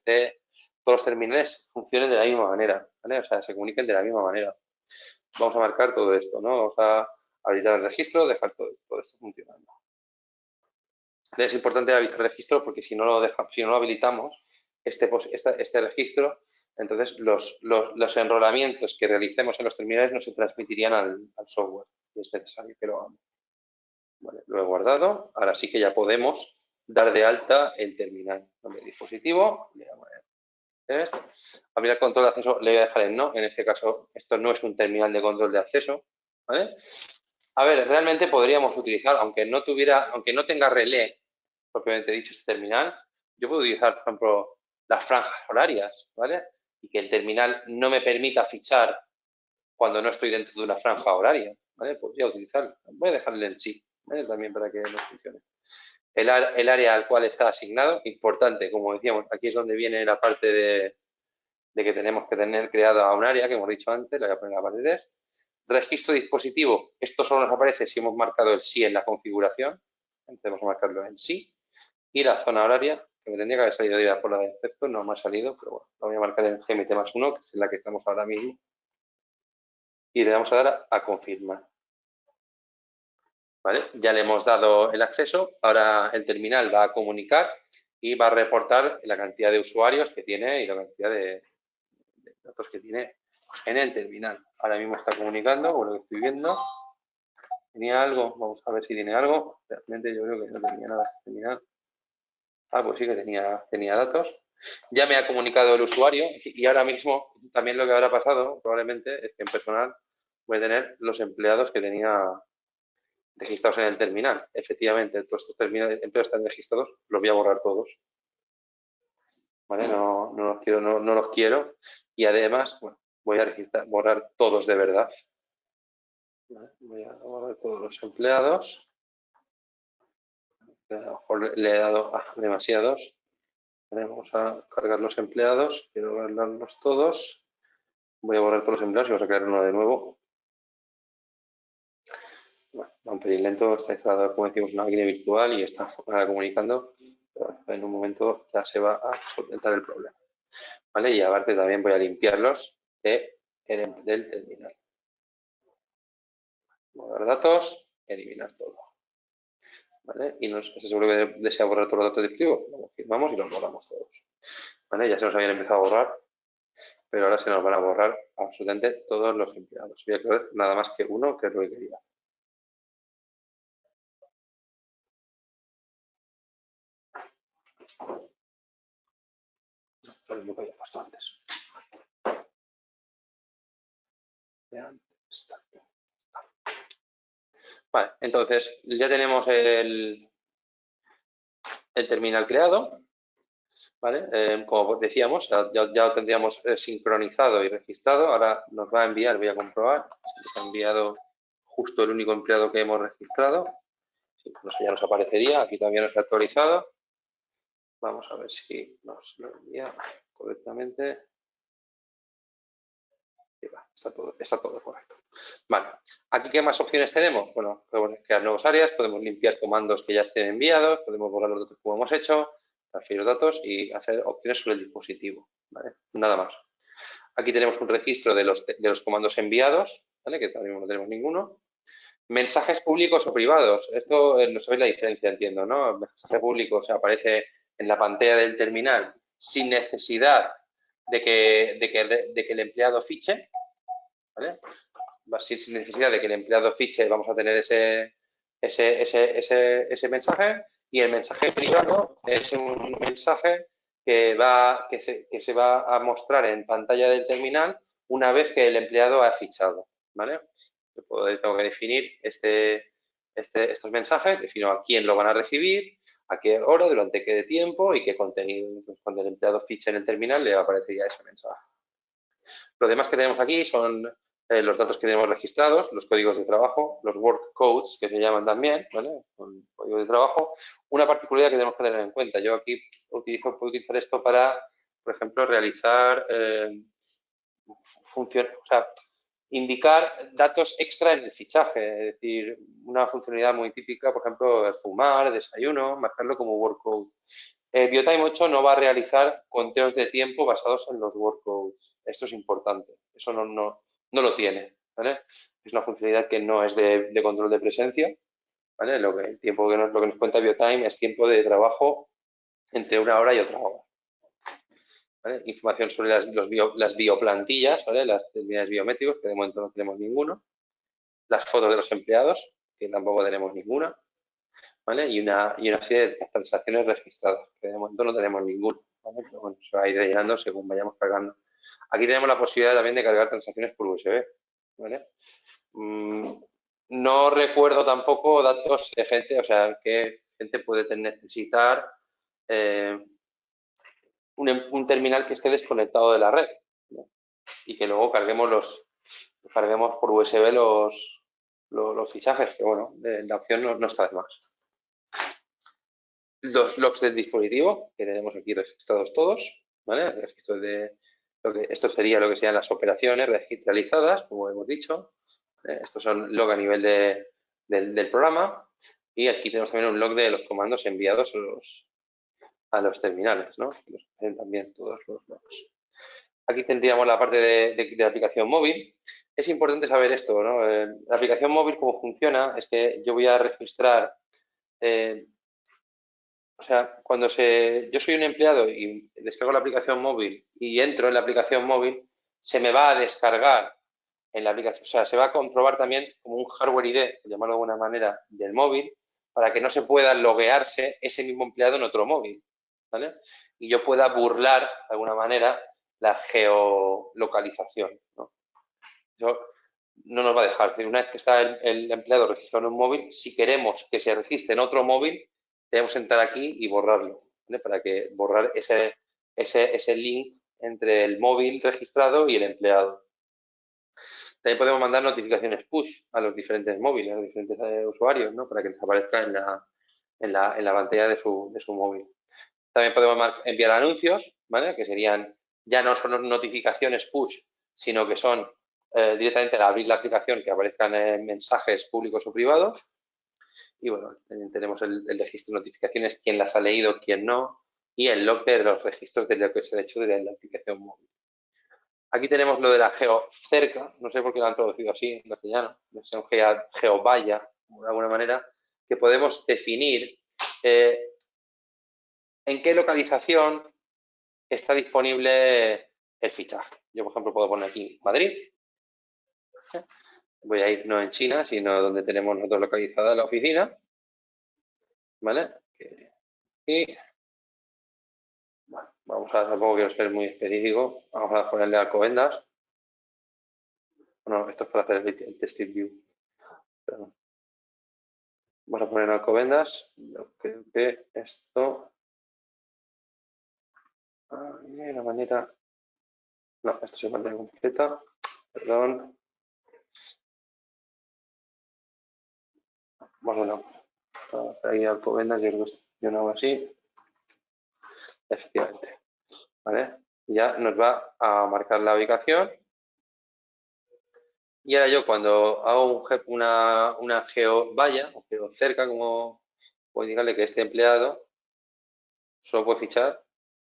todos los terminales funcionen de la misma manera, ¿vale? O sea, se comuniquen de la misma manera. Vamos a marcar todo esto, ¿no? Vamos a habilitar el registro, dejar todo esto funcionando. Es importante habilitar el registro porque si no lo habilitamos, este registro, entonces los enrolamientos que realicemos en los terminales no se transmitirían al software. Y es necesario que lo hagamos. Vale, lo he guardado. Ahora sí que ya podemos dar de alta el terminal. Nombre de dispositivo. Le voy a poner abrir el control de acceso, le voy a dejar en no. En este caso, esto no es un terminal de control de acceso. ¿Vale? A ver, realmente podríamos utilizar, aunque no tenga relé, propiamente dicho, este terminal, yo puedo utilizar, por ejemplo, las franjas horarias, ¿vale? Y que el terminal no me permita fichar cuando no estoy dentro de una franja horaria, ¿vale? Podría utilizarlo. Voy a dejarle en sí, ¿vale? También para que nos funcione. El área al cual está asignado, importante, como decíamos, aquí es donde viene la parte de que tenemos que tener creada un área, que hemos dicho antes, la voy a poner en las paredes. Registro dispositivo, esto solo nos aparece si hemos marcado el sí en la configuración, tenemos que marcarlo en sí. Y la zona horaria, que me tendría que haber salido ya por la de defecto, no me ha salido, pero bueno, lo voy a marcar en GMT+1, que es en la que estamos ahora mismo. Y le vamos a dar a confirmar. ¿Vale? Ya le hemos dado el acceso, ahora el terminal va a comunicar y va a reportar la cantidad de usuarios que tiene y la cantidad de datos que tiene en el terminal. Ahora mismo está comunicando, por lo que estoy viendo. ¿Tenía algo? Vamos a ver si tiene algo. Realmente yo creo que no tenía nada este terminal. Ah, pues sí que tenía datos. Ya me ha comunicado el usuario y ahora mismo también lo que habrá pasado probablemente es que en personal voy a tener los empleados que tenía registrados en el terminal. Efectivamente, todos estos empleados están registrados, los voy a borrar todos. ¿Vale? No los quiero. Y además, bueno, voy a borrar todos de verdad. ¿Vale? Voy a borrar todos los empleados. A lo mejor le he dado demasiados. Vamos a cargar los empleados. Quiero guardarlos todos. Voy a borrar todos los empleados y vamos a crear uno de nuevo. Bueno, va un pelín lento, está instalado, como decimos, una máquina virtual y está comunicando, pero en un momento ya se va a solventar el problema. ¿Vale? Y aparte también voy a limpiarlos del terminal. Borrar datos, eliminar todo. ¿Vale? Y nos aseguro que desea borrar todos los datos dispositivos, lo confirmamos y los borramos todos. ¿Vale? Ya se nos habían empezado a borrar, pero ahora se nos van a borrar absolutamente todos los empleados. Voy a crear nada más que uno, que es lo que quería. Lo mismo que había puesto antes. Vale, entonces ya tenemos el terminal creado. ¿Vale? Como decíamos, ya lo tendríamos sincronizado y registrado. Ahora nos va a enviar, voy a comprobar, nos ha enviado justo el único empleado que hemos registrado. Incluso ya nos aparecería, aquí también nos ha actualizado. Vamos a ver si nos lo envía correctamente. Está todo correcto. Vale, aquí ¿qué más opciones tenemos? Bueno, podemos crear nuevas áreas, podemos limpiar comandos que ya estén enviados, podemos borrar los datos como hemos hecho, transferir los datos y hacer opciones sobre el dispositivo. ¿Vale? Nada más. Aquí tenemos un registro de los comandos enviados, ¿vale? Que todavía no tenemos ninguno. Mensajes públicos o privados. Esto no sabéis la diferencia, entiendo, ¿no? El mensaje público, o sea, aparece en la pantalla del terminal sin necesidad de que el empleado fiche, ¿vale? Sin necesidad de que el empleado fiche, vamos a tener ese mensaje. Y el mensaje privado es un mensaje que se va a mostrar en pantalla del terminal una vez que el empleado ha fichado, ¿vale? Tengo que definir estos mensajes, defino a quién lo van a recibir, a qué hora, durante qué tiempo y qué contenido. Pues cuando el empleado fiche en el terminal le aparecería ese mensaje. Lo demás que tenemos aquí son los datos que tenemos registrados, los códigos de trabajo, los work codes, que se llaman también, ¿vale? Con código de trabajo. Una particularidad que tenemos que tener en cuenta. Yo aquí puedo utilizar esto para, por ejemplo, realizar o sea, indicar datos extra en el fichaje, es decir, una funcionalidad muy típica, por ejemplo, fumar, desayuno, marcarlo como work code. Biotime 8 no va a realizar conteos de tiempo basados en los workcodes. Esto es importante. Eso no lo tiene, ¿vale? Es una funcionalidad que no es de control de presencia, ¿vale? El tiempo lo que nos cuenta Biotime es tiempo de trabajo entre una hora y otra hora. ¿Vale? Información sobre las bioplantillas, ¿vale? Las terminales biométricos, que de momento no tenemos ninguno. Las fotos de los empleados, que tampoco tenemos ninguna. ¿Vale? Y una serie de transacciones registradas, que de momento no tenemos ninguna, ¿vale? Pero bueno, se va a ir rellenando según vayamos cargando. Aquí tenemos la posibilidad también de cargar transacciones por USB, ¿vale? No recuerdo tampoco datos de gente, o sea, que gente puede necesitar un terminal que esté desconectado de la red, ¿no? Y que luego carguemos por USB los fichajes, que bueno, la opción no está de más. Los logs del dispositivo, que tenemos aquí registrados todos, ¿vale? El registro esto sería lo que serían las operaciones realizadas, como hemos dicho. Estos son log a nivel del programa. Y aquí tenemos también un log de los comandos enviados a los terminales, ¿no? Nos hacen también todos los logs. Aquí tendríamos la parte de aplicación móvil. Es importante saber esto, ¿no? La aplicación móvil, cómo funciona, es que yo voy a registrar o sea, yo soy un empleado y descargo la aplicación móvil y entro en la aplicación móvil, se me va a descargar en la aplicación, o sea, se va a comprobar también como un hardware ID, por llamarlo de alguna manera, del móvil, para que no se pueda loguearse ese mismo empleado en otro móvil, ¿vale? Y yo pueda burlar, de alguna manera, la geolocalización, ¿no? Eso no nos va a dejar. Una vez que está el empleado registrado en un móvil, si queremos que se registre en otro móvil, debemos entrar aquí y borrarlo, ¿vale? Para que borrar ese link entre el móvil registrado y el empleado. También podemos mandar notificaciones push a los diferentes móviles, a los diferentes usuarios, ¿no? Para que les aparezca en la pantalla de su móvil. También podemos enviar anuncios, ¿vale? Que serían, ya no son notificaciones push, sino que son directamente al abrir la aplicación que aparezcan mensajes públicos o privados. Y bueno, tenemos el registro de notificaciones, quién las ha leído, quién no, y el log de los registros de lo que se ha hecho de la aplicación móvil. Aquí tenemos lo de la geocerca, no sé por qué lo han traducido así en castellano, no sé, geovalla, de alguna manera, que podemos definir en qué localización está disponible el fichaje. Yo, por ejemplo, puedo poner aquí Madrid. Voy a ir no en China, sino donde tenemos nosotros localizada la oficina. ¿Vale? Y bueno, tampoco quiero ser muy específico. Vamos a ponerle Alcobendas. Bueno, esto es para hacer el testing view. Pero vamos a poner Alcobendas. Yo creo que esto. De la manera. No, esto se mantiene completa. Perdón. Bueno, no. Ahí Alcobendas, yo creo que yo no hago así. Efectivamente. ¿Vale? Ya nos va a marcar la ubicación. Y ahora yo cuando hago una geovalla, o geocerca, como puedo indicarle que este empleado solo puede fichar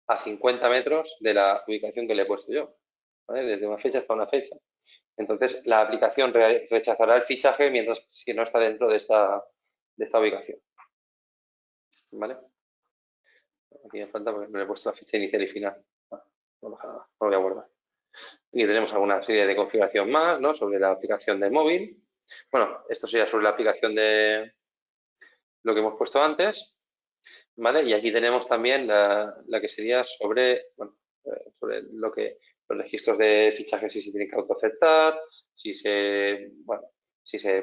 a 50 metros de la ubicación que le he puesto yo, ¿vale? Desde una fecha hasta una fecha. Entonces, la aplicación rechazará el fichaje mientras que no está dentro de esta ubicación. ¿Vale? Aquí me falta porque me he puesto la ficha inicial y final. No pasa nada, no lo voy a guardar. Y tenemos alguna serie de configuración más, ¿no? Sobre la aplicación de móvil. Bueno, esto sería sobre la aplicación de lo que hemos puesto antes. ¿Vale? Y aquí tenemos también la que sería sobre, bueno, sobre los registros de fichajes, si se tienen que autoaceptar, si se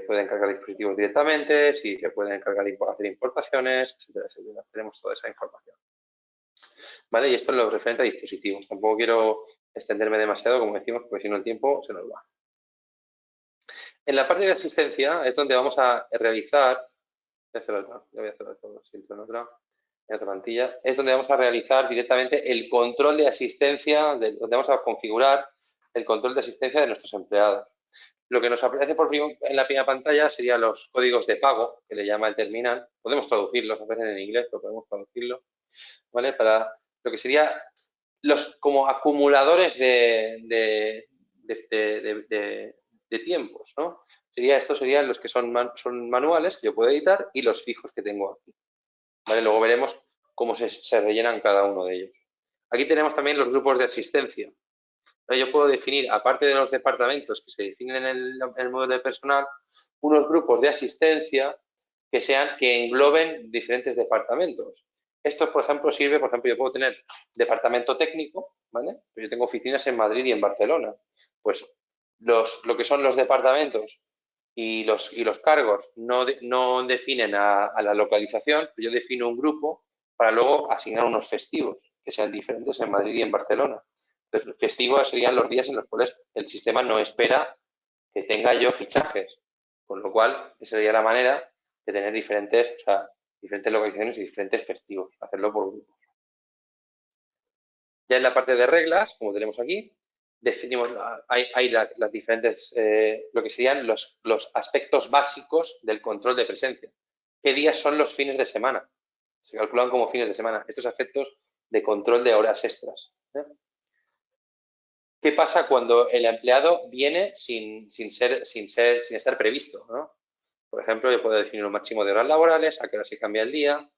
pueden cargar dispositivos directamente, si se pueden hacer importaciones, etcétera, etcétera. Tenemos toda esa información. ¿Vale? Y esto es lo referente a dispositivos. Tampoco quiero extenderme demasiado, como decimos, porque si no el tiempo se nos va. En la parte de asistencia es donde vamos a realizar, voy a hacer todo, siempre en otra plantilla, es donde vamos a realizar directamente el control de asistencia, donde vamos a configurar el control de asistencia de nuestros empleados. Lo que nos aparece en la primera pantalla serían los códigos de pago, que le llama el terminal. Podemos traducirlos, aparecen en inglés, pero podemos traducirlo, ¿vale? Para lo que sería los como acumuladores de tiempos, ¿no? Estos serían los que son manuales, que yo puedo editar, y los fijos que tengo aquí. ¿Vale? Luego veremos cómo se rellenan cada uno de ellos. Aquí tenemos también los grupos de asistencia. Yo puedo definir, aparte de los departamentos que se definen en el modelo de personal, unos grupos de asistencia que engloben diferentes departamentos. Esto, por ejemplo, sirve, yo puedo tener departamento técnico, ¿vale? Pero yo tengo oficinas en Madrid y en Barcelona. Pues lo que son los departamentos y los cargos no definen a la localización, pero yo defino un grupo para luego asignar unos festivos que sean diferentes en Madrid y en Barcelona. Entonces, festivos serían los días en los cuales el sistema no espera que tenga yo fichajes, con lo cual esa sería la manera de tener diferentes localizaciones y diferentes festivos, hacerlo por grupos. Ya en la parte de reglas, como tenemos aquí, definimos, hay las diferentes, lo que serían los aspectos básicos del control de presencia. ¿Qué días son los fines de semana? Se calculan como fines de semana. Estos efectos de control de horas extras. ¿Qué pasa cuando el empleado viene sin estar previsto, ¿no? Por ejemplo, yo puedo definir un máximo de horas laborales, a qué hora se cambia el día.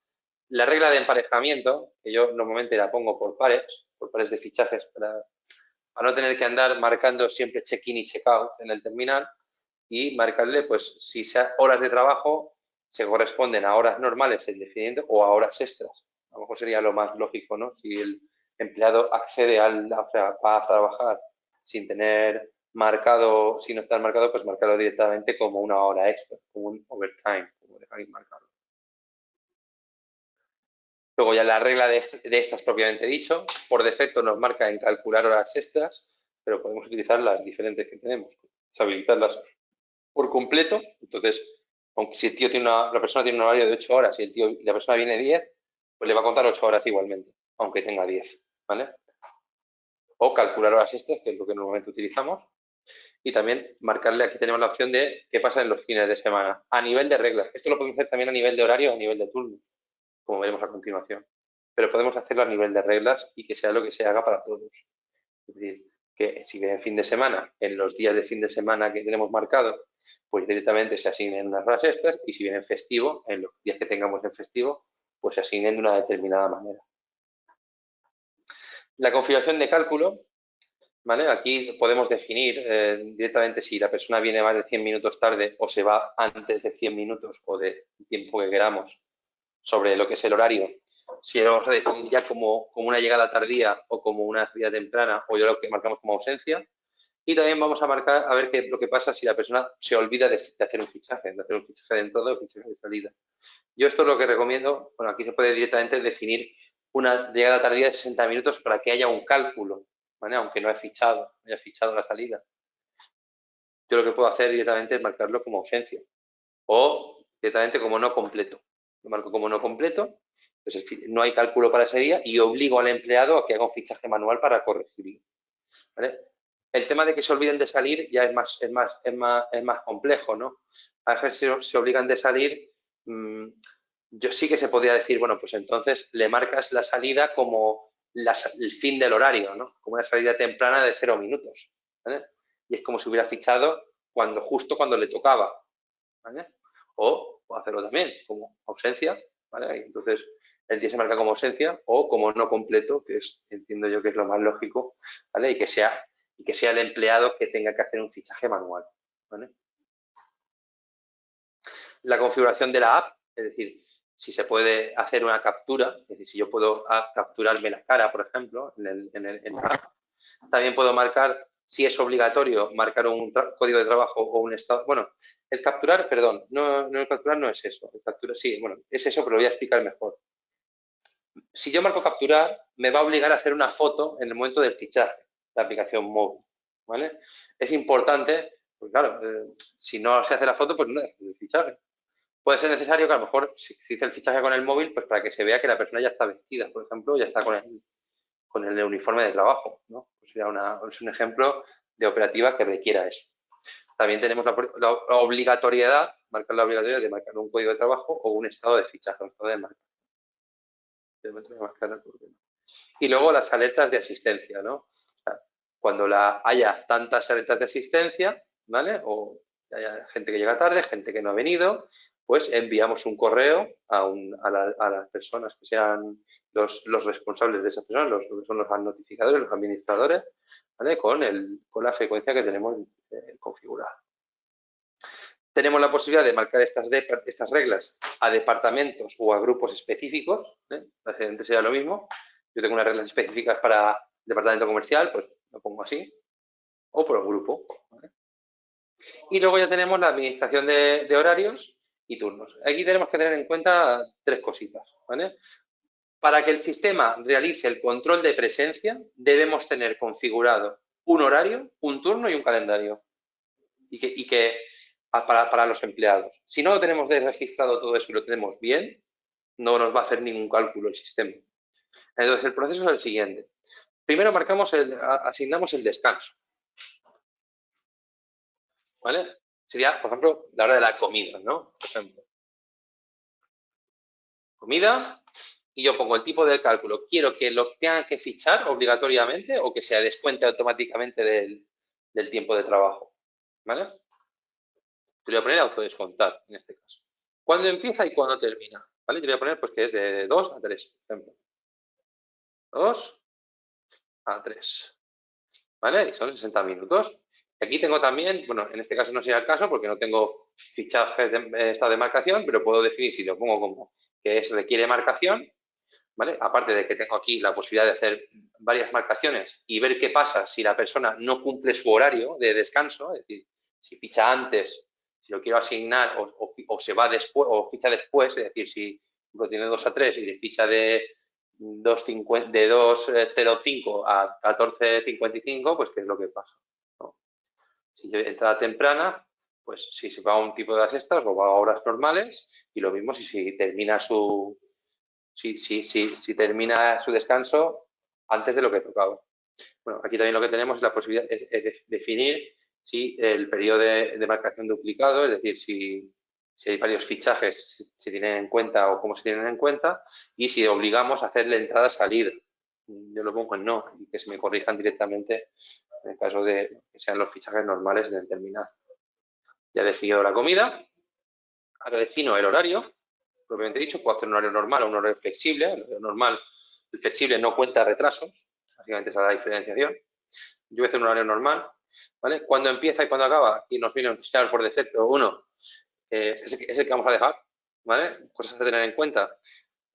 La regla de emparejamiento, que yo normalmente la pongo por pares de fichajes, para no tener que andar marcando siempre check-in y check-out en el terminal, y marcarle, pues, si horas de trabajo se corresponden a horas normales indefinidas o a horas extras. A lo mejor sería lo más lógico, ¿no? Si el empleado accede va a trabajar sin tener marcado, sin no estar marcado, pues marcarlo directamente como una hora extra, como un overtime, como dejar marcado. Luego ya la regla de estas propiamente dicho, por defecto nos marca en calcular horas extras, pero podemos utilizar las diferentes que tenemos, habilitarlas por completo. Entonces, aunque si el tío la persona tiene un horario de 8 horas y la persona viene 10, pues le va a contar 8 horas igualmente, aunque tenga 10, ¿vale? O calcular horas extras, que es lo que normalmente utilizamos. Y también marcarle, aquí tenemos la opción de qué pasa en los fines de semana, a nivel de reglas. Esto lo podemos hacer también a nivel de horario o a nivel de turno, como veremos a continuación. Pero podemos hacerlo a nivel de reglas y que sea lo que se haga para todos. Es decir, que si viene fin de semana, en los días de fin de semana que tenemos marcado, pues directamente se asignen unas horas extras, y si viene en festivo, en los días que tengamos en festivo, pues se asignen de una determinada manera. La configuración de cálculo, ¿vale? Aquí podemos definir directamente si la persona viene más de 100 minutos tarde o se va antes de 100 minutos o de tiempo que queramos sobre lo que es el horario. Si lo vamos a definir ya como una llegada tardía o como una salida temprana, o ya lo que marcamos como ausencia. Y también vamos a marcar a ver lo que pasa si la persona se olvida de hacer un fichaje, de entrada o fichaje de salida. Yo esto es lo que recomiendo. Bueno, aquí se puede directamente definir una llegada tardía de 60 minutos para que haya un cálculo, ¿vale? Aunque no haya fichado la salida. Yo lo que puedo hacer directamente es marcarlo como ausencia o directamente como no completo. Lo marco como no completo, pues no hay cálculo para ese día y obligo al empleado a que haga un fichaje manual para corregirlo, ¿vale? El tema de que se olviden de salir ya es más complejo, ¿no? A veces se obligan de salir. Yo sí que se podría decir, bueno, pues entonces le marcas la salida como el fin del horario, ¿no? Como una salida temprana de 0 minutos, ¿vale? y es como si hubiera fichado justo cuando le tocaba, ¿vale? O hacerlo también como ausencia, ¿vale? Entonces, el día se marca como ausencia o como no completo, que es, entiendo yo que es lo más lógico, ¿vale? Y que sea el empleado que tenga que hacer un fichaje manual, ¿vale? La configuración de la app, es decir, si se puede hacer una captura, es decir, si yo puedo capturarme la cara, por ejemplo, en la app. También puedo marcar, si es obligatorio, marcar un código de trabajo o un estado. Bueno, el capturar, perdón, no, el capturar no es eso. El capturar, sí, bueno, es eso, pero lo voy a explicar mejor. Si yo marco capturar, me va a obligar a hacer una foto en el momento del fichaje de la aplicación móvil, ¿vale? Es importante, pues claro, si no se hace la foto, pues no es el fichaje. Puede ser necesario que a lo mejor, si se hizo el fichaje con el móvil, pues para que se vea que la persona ya está vestida, por ejemplo, ya está con el uniforme de trabajo, ¿no? Pues es un ejemplo de operativa que requiera eso. También tenemos la obligatoriedad, marcar la obligatoriedad de marcar un código de trabajo o un estado de fichaje, un estado de marca. Y luego las alertas de asistencia, ¿no? O sea, cuando haya tantas alertas de asistencia, ¿vale? O haya gente que llega tarde, gente que no ha venido, pues enviamos un correo a las personas que sean los responsables de esas personas, son los notificadores, los administradores, ¿vale? Con la frecuencia que tenemos configurada. Tenemos la posibilidad de marcar estas reglas a departamentos o a grupos específicos, ¿eh? Antes sería lo mismo. Yo tengo unas reglas específicas para departamento comercial, pues lo pongo así, o por un grupo, ¿vale? Y luego ya tenemos la administración de horarios y turnos. Aquí tenemos que tener en cuenta tres cositas, ¿vale? Para que el sistema realice el control de presencia, debemos tener configurado un horario, un turno y un calendario. Para los empleados. Si no lo tenemos registrado todo eso y lo tenemos bien, no nos va a hacer ningún cálculo el sistema. Entonces, el proceso es el siguiente. Primero asignamos el descanso. ¿Vale? Sería, por ejemplo, la hora de la comida, ¿no? Por ejemplo. Comida, y yo pongo el tipo de cálculo. Quiero que lo tengan que fichar obligatoriamente o que se descuente automáticamente del tiempo de trabajo. ¿Vale? Te voy a poner autodescontar en este caso. ¿Cuándo empieza y cuándo termina? ¿Vale? Te voy a poner pues que es de 2 a 3, por ejemplo. 2 a 3. ¿Vale? Y son 60 minutos. Aquí tengo también, bueno, en este caso no sería el caso porque no tengo fichaje de esta demarcación, pero puedo definir si lo pongo como que requiere marcación, ¿vale? Aparte de que tengo aquí la posibilidad de hacer varias marcaciones y ver qué pasa si la persona no cumple su horario de descanso, es decir, si ficha antes, si lo quiero asignar o se va después o ficha después, es decir, si lo tiene 2 a 3 y de ficha de 2.05 a 14.55, pues ¿qué es lo que pasa? ¿No? Si entrada temprana, pues si se va a un tipo de horas extras o va a horas normales, y lo mismo si termina si termina su descanso antes de lo que tocaba. Bueno, aquí también lo que tenemos es la posibilidad de definir si el periodo de marcación duplicado, es decir, si hay varios fichajes, se tienen en cuenta o cómo se tienen en cuenta, y si obligamos a hacerle entrada-salida. Yo lo pongo en no, y que se me corrijan directamente en el caso de que sean los fichajes normales de terminar. Ya he definido la comida, ahora defino el horario, propiamente dicho, puedo hacer un horario normal o un horario flexible. El horario normal, el flexible no cuenta retrasos, básicamente esa es la diferenciación. Yo voy a hacer un horario normal, ¿vale? Cuando empieza y cuando acaba, y nos viene a fichar por defecto uno, es el que vamos a dejar, ¿vale? Cosas a tener en cuenta.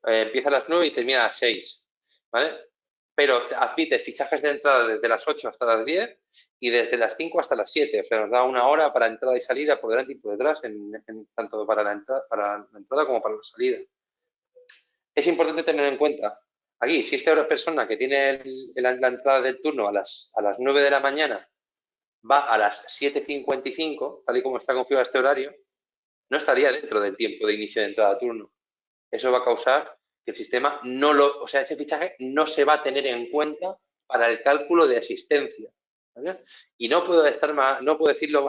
Empieza a las 9 y termina a las 6, ¿vale? Pero admite fichajes de entrada desde las 8 hasta las 10 y desde las 5 hasta las 7. O sea, nos da una hora para entrada y salida por delante y por detrás, tanto para la entrada como para la salida. Es importante tener en cuenta, aquí, si esta persona que tiene la entrada del turno a las 9 de la mañana va a las 7:55, tal y como está configurado este horario, no estaría dentro del tiempo de inicio de entrada a turno. Eso va a causar que el sistema o sea, ese fichaje no se va a tener en cuenta para el cálculo de asistencia, ¿vale? Y no puedo decirlo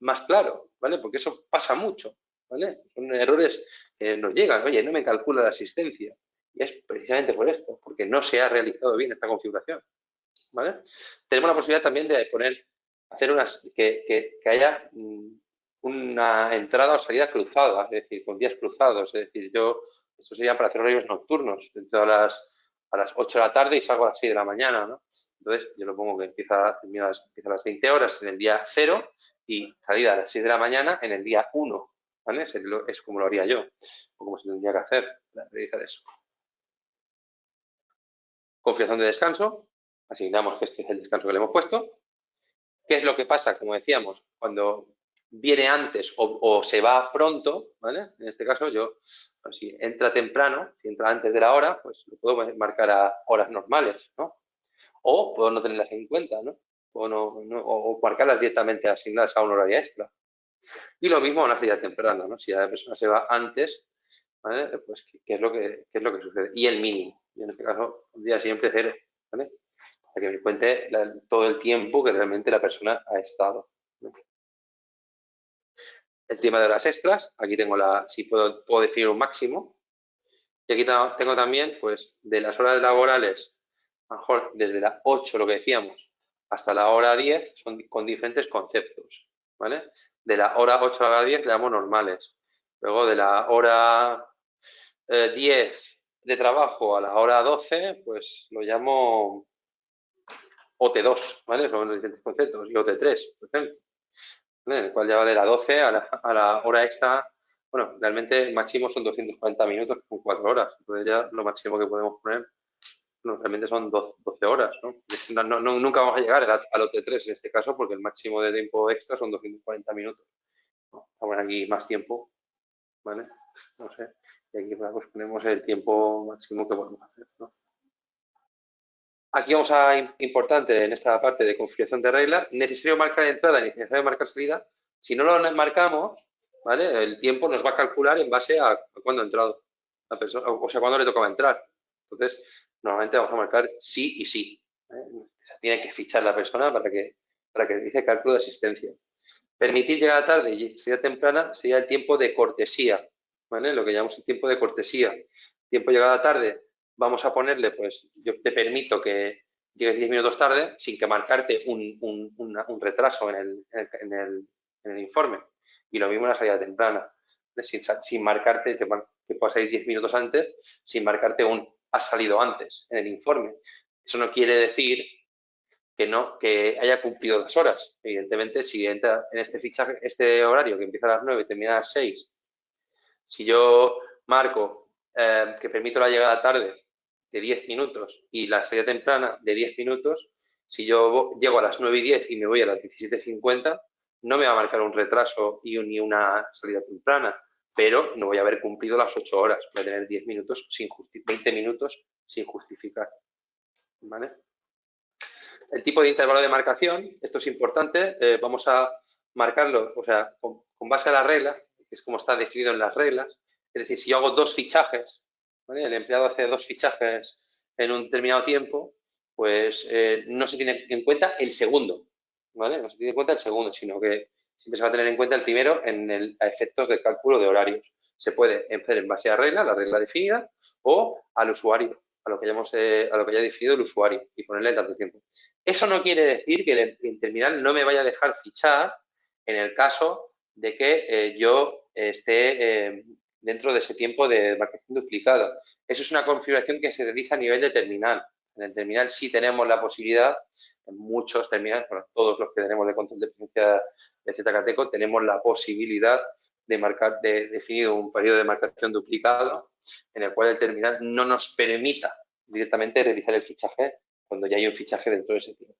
más claro, ¿vale? Porque eso pasa mucho, ¿vale? Son errores que nos llegan, oye, no me calcula la asistencia. Y es precisamente por esto, porque no se ha realizado bien esta configuración, ¿vale? Tenemos la posibilidad también de poner hacer que haya una entrada o salida cruzada, es decir, con días cruzados. Es decir, esto sería para hacer horarios nocturnos, entro a las 8 de la tarde y salgo a las 6 de la mañana, ¿no? Entonces, yo lo pongo que empieza a las 20 horas en el día 0 y salida a las 6 de la mañana en el día 1, ¿vale? Es como lo haría yo, o como se tendría que hacer para realizar eso. Configuración de descanso, asignamos que este es el descanso que le hemos puesto. ¿Qué es lo que pasa? Como decíamos, cuando viene antes o se va pronto, ¿vale? En este caso yo, pues, si entra temprano, si entra antes de la hora, pues lo puedo marcar a horas normales, ¿no? O puedo no tenerlas en cuenta, ¿no? O marcarlas directamente asignadas a un horario extra. Y lo mismo en la salida temprana, ¿no? Si la persona se va antes, ¿vale? Pues ¿qué es lo que sucede? Y el mínimo. Y en este caso, un día siempre 0, ¿vale? Para que me cuente todo el tiempo que realmente la persona ha estado, ¿no? El tema de horas extras, aquí tengo si puedo definir un máximo. Y aquí tengo también, pues, de las horas laborales, a lo mejor desde las 8, lo que decíamos, hasta la hora 10, son con diferentes conceptos, ¿vale? De la hora 8 a la 10 le damos normales. Luego de la hora 10 de trabajo a la hora 12, pues lo llamo OT2, ¿vale? Son los diferentes conceptos. Y OT3, por ejemplo, ¿vale? En el cual ya va de la 12 a la hora extra. Bueno, realmente el máximo son 240 minutos con 4 horas. Entonces ya lo máximo que podemos poner, no, realmente son 12 horas, ¿no? Nunca vamos a llegar al OT3 en este caso porque el máximo de tiempo extra son 240 minutos, ¿no? Vamos aquí más tiempo, ¿vale? No sé. Y aquí pues, ponemos el tiempo máximo que podemos hacer, ¿no? Aquí vamos a importante en esta parte de configuración de reglas, necesario marcar entrada y necesario marcar salida. Si no lo marcamos, ¿vale? El tiempo nos va a calcular en base a cuándo ha entrado la persona, o sea, cuándo le tocaba entrar. Entonces, normalmente vamos a marcar sí y sí, ¿eh? Tiene que fichar la persona para que dice cálculo de asistencia. Permitir llegar tarde y salida temprana sería el tiempo de cortesía, ¿vale? Lo que llamamos el tiempo de cortesía. Tiempo de llegada tarde, vamos a ponerle, pues, yo te permito que llegues 10 minutos tarde sin que marcarte un retraso en el informe. Y lo mismo en la salida temprana. Sin marcarte, que puedas salir 10 minutos antes, sin marcarte has salido antes en el informe. Eso no quiere decir que haya cumplido las horas. Evidentemente, si entra en este fichaje, este horario que empieza a las 9 y termina a las 6, si yo marco que permito la llegada tarde de 10 minutos y la salida temprana de 10 minutos, si yo llego a las 9 y 10 y me voy a las 17:50, no me va a marcar un retraso ni una salida temprana, pero no voy a haber cumplido las 8 horas. Voy a tener 10 minutos 20 minutos sin justificar, ¿vale? El tipo de intervalo de marcación, esto es importante, vamos a marcarlo, o sea, con base a la regla, que es como está definido en las reglas. Es decir, si yo hago 2 fichajes, ¿vale? El empleado hace 2 fichajes en un determinado tiempo, pues no se tiene en cuenta el segundo, ¿vale? No se tiene en cuenta el segundo, sino que siempre se va a tener en cuenta el primero a efectos de cálculo de horarios. Se puede hacer en base a la regla definida, o al usuario, a lo que haya definido el usuario y ponerle el dato de tiempo. Eso no quiere decir que el terminal no me vaya a dejar fichar en el caso de que yo esté dentro de ese tiempo de marcación duplicada. Eso es una configuración que se realiza a nivel de terminal. En el terminal sí tenemos la posibilidad, en muchos terminales, bueno, todos los que tenemos de control de presencia de ZKTeco, tenemos la posibilidad de definir un periodo de marcación duplicado en el cual el terminal no nos permita directamente realizar el fichaje cuando ya hay un fichaje dentro de ese tiempo.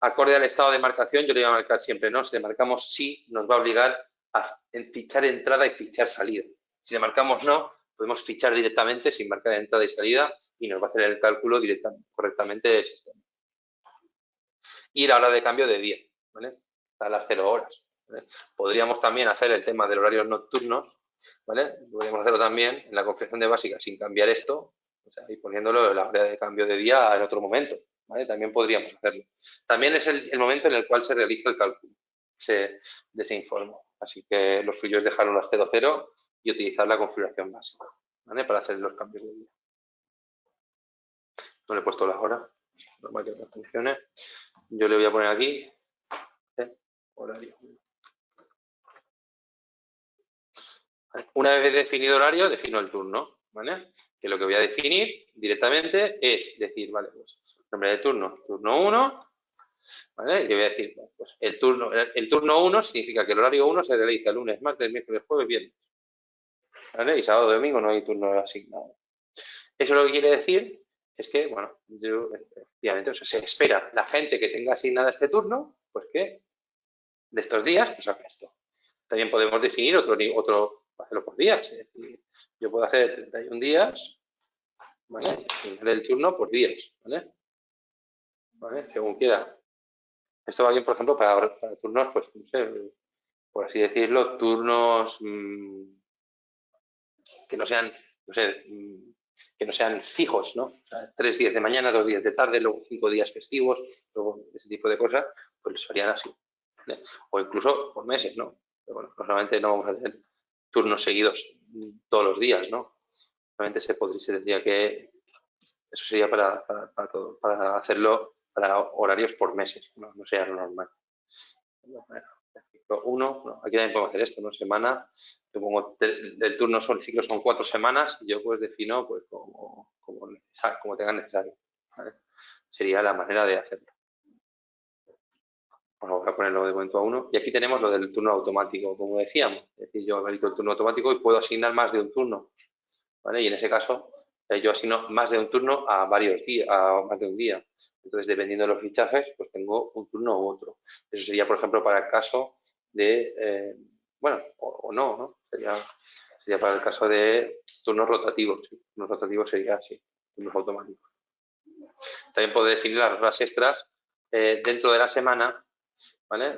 Acorde al estado de marcación, yo le voy a marcar siempre no. Si le marcamos sí, nos va a obligar a fichar entrada y fichar salida. Si le marcamos no, podemos fichar directamente sin marcar entrada y salida y nos va a hacer el cálculo correctamente del sistema. Y la hora de cambio de día, ¿vale? A las 0 horas. ¿Vale? Podríamos también hacer el tema del horario nocturnos, ¿vale? Podríamos hacerlo también en la configuración de básica sin cambiar esto, o sea, y poniéndolo en la hora de cambio de día en otro momento, ¿vale? También podríamos hacerlo. También es el momento en el cual se realiza el cálculo de ese informe. Así que lo suyo es dejarlo a las 00 y utilizar la configuración básica, ¿vale? Para hacer los cambios de día. No le he puesto la hora, normal que no funcione. yo le voy a poner aquí horario. Una vez definido horario, defino el turno, ¿vale? Que lo que voy a definir directamente es decir, vale, pues nombre de turno 1, ¿vale? Y le voy a decir, pues el turno 1 significa que el horario 1 se realiza lunes, martes, miércoles, jueves, viernes, ¿vale? Y sábado, domingo no hay turno asignado. Eso lo que quiere decir es que, bueno, efectivamente, o sea, se espera la gente que tenga asignada este turno, pues que de estos días, pues haga esto. También podemos definir otro hacerlo por días. Es decir, yo puedo hacer 31 días, ¿vale? Y el turno por días, ¿vale? ¿Vale? Según quiera. Esto va bien, por ejemplo, para turnos, pues, no sé, por así decirlo, turnos que no sean, no sé, que no sean fijos, ¿no? O sea, 3 días de mañana, 2 días de tarde, luego 5 días festivos, luego ese tipo de cosas, pues los harían así. ¿Vale? O incluso por meses, ¿no? Pero bueno, normalmente no vamos a hacer turnos seguidos todos los días, ¿no? Realmente se tendría que, eso sería para hacerlo para horarios por meses, no sería lo normal. Bueno, aquí también podemos hacer esto, ¿no? Semana, supongo el turno el ciclo son 4 semanas y yo pues defino pues como tenga necesario, ¿vale? Sería la manera de hacerlo. Bueno, voy a ponerlo de momento a 1. Y aquí tenemos lo del turno automático, como decíamos. Es decir, yo habilito el turno automático y puedo asignar más de un turno, ¿vale? Y en ese caso, yo asigno más de un turno a varios días, a más de un día. Entonces, dependiendo de los fichajes, pues tengo un turno u otro. Eso sería, por ejemplo, para el caso de, bueno, o no, ¿no? Sería para el caso de turnos rotativos. ¿Sí? Turnos rotativos sería así, turnos automáticos. También puedo definir las horas extras dentro de la semana, ¿vale?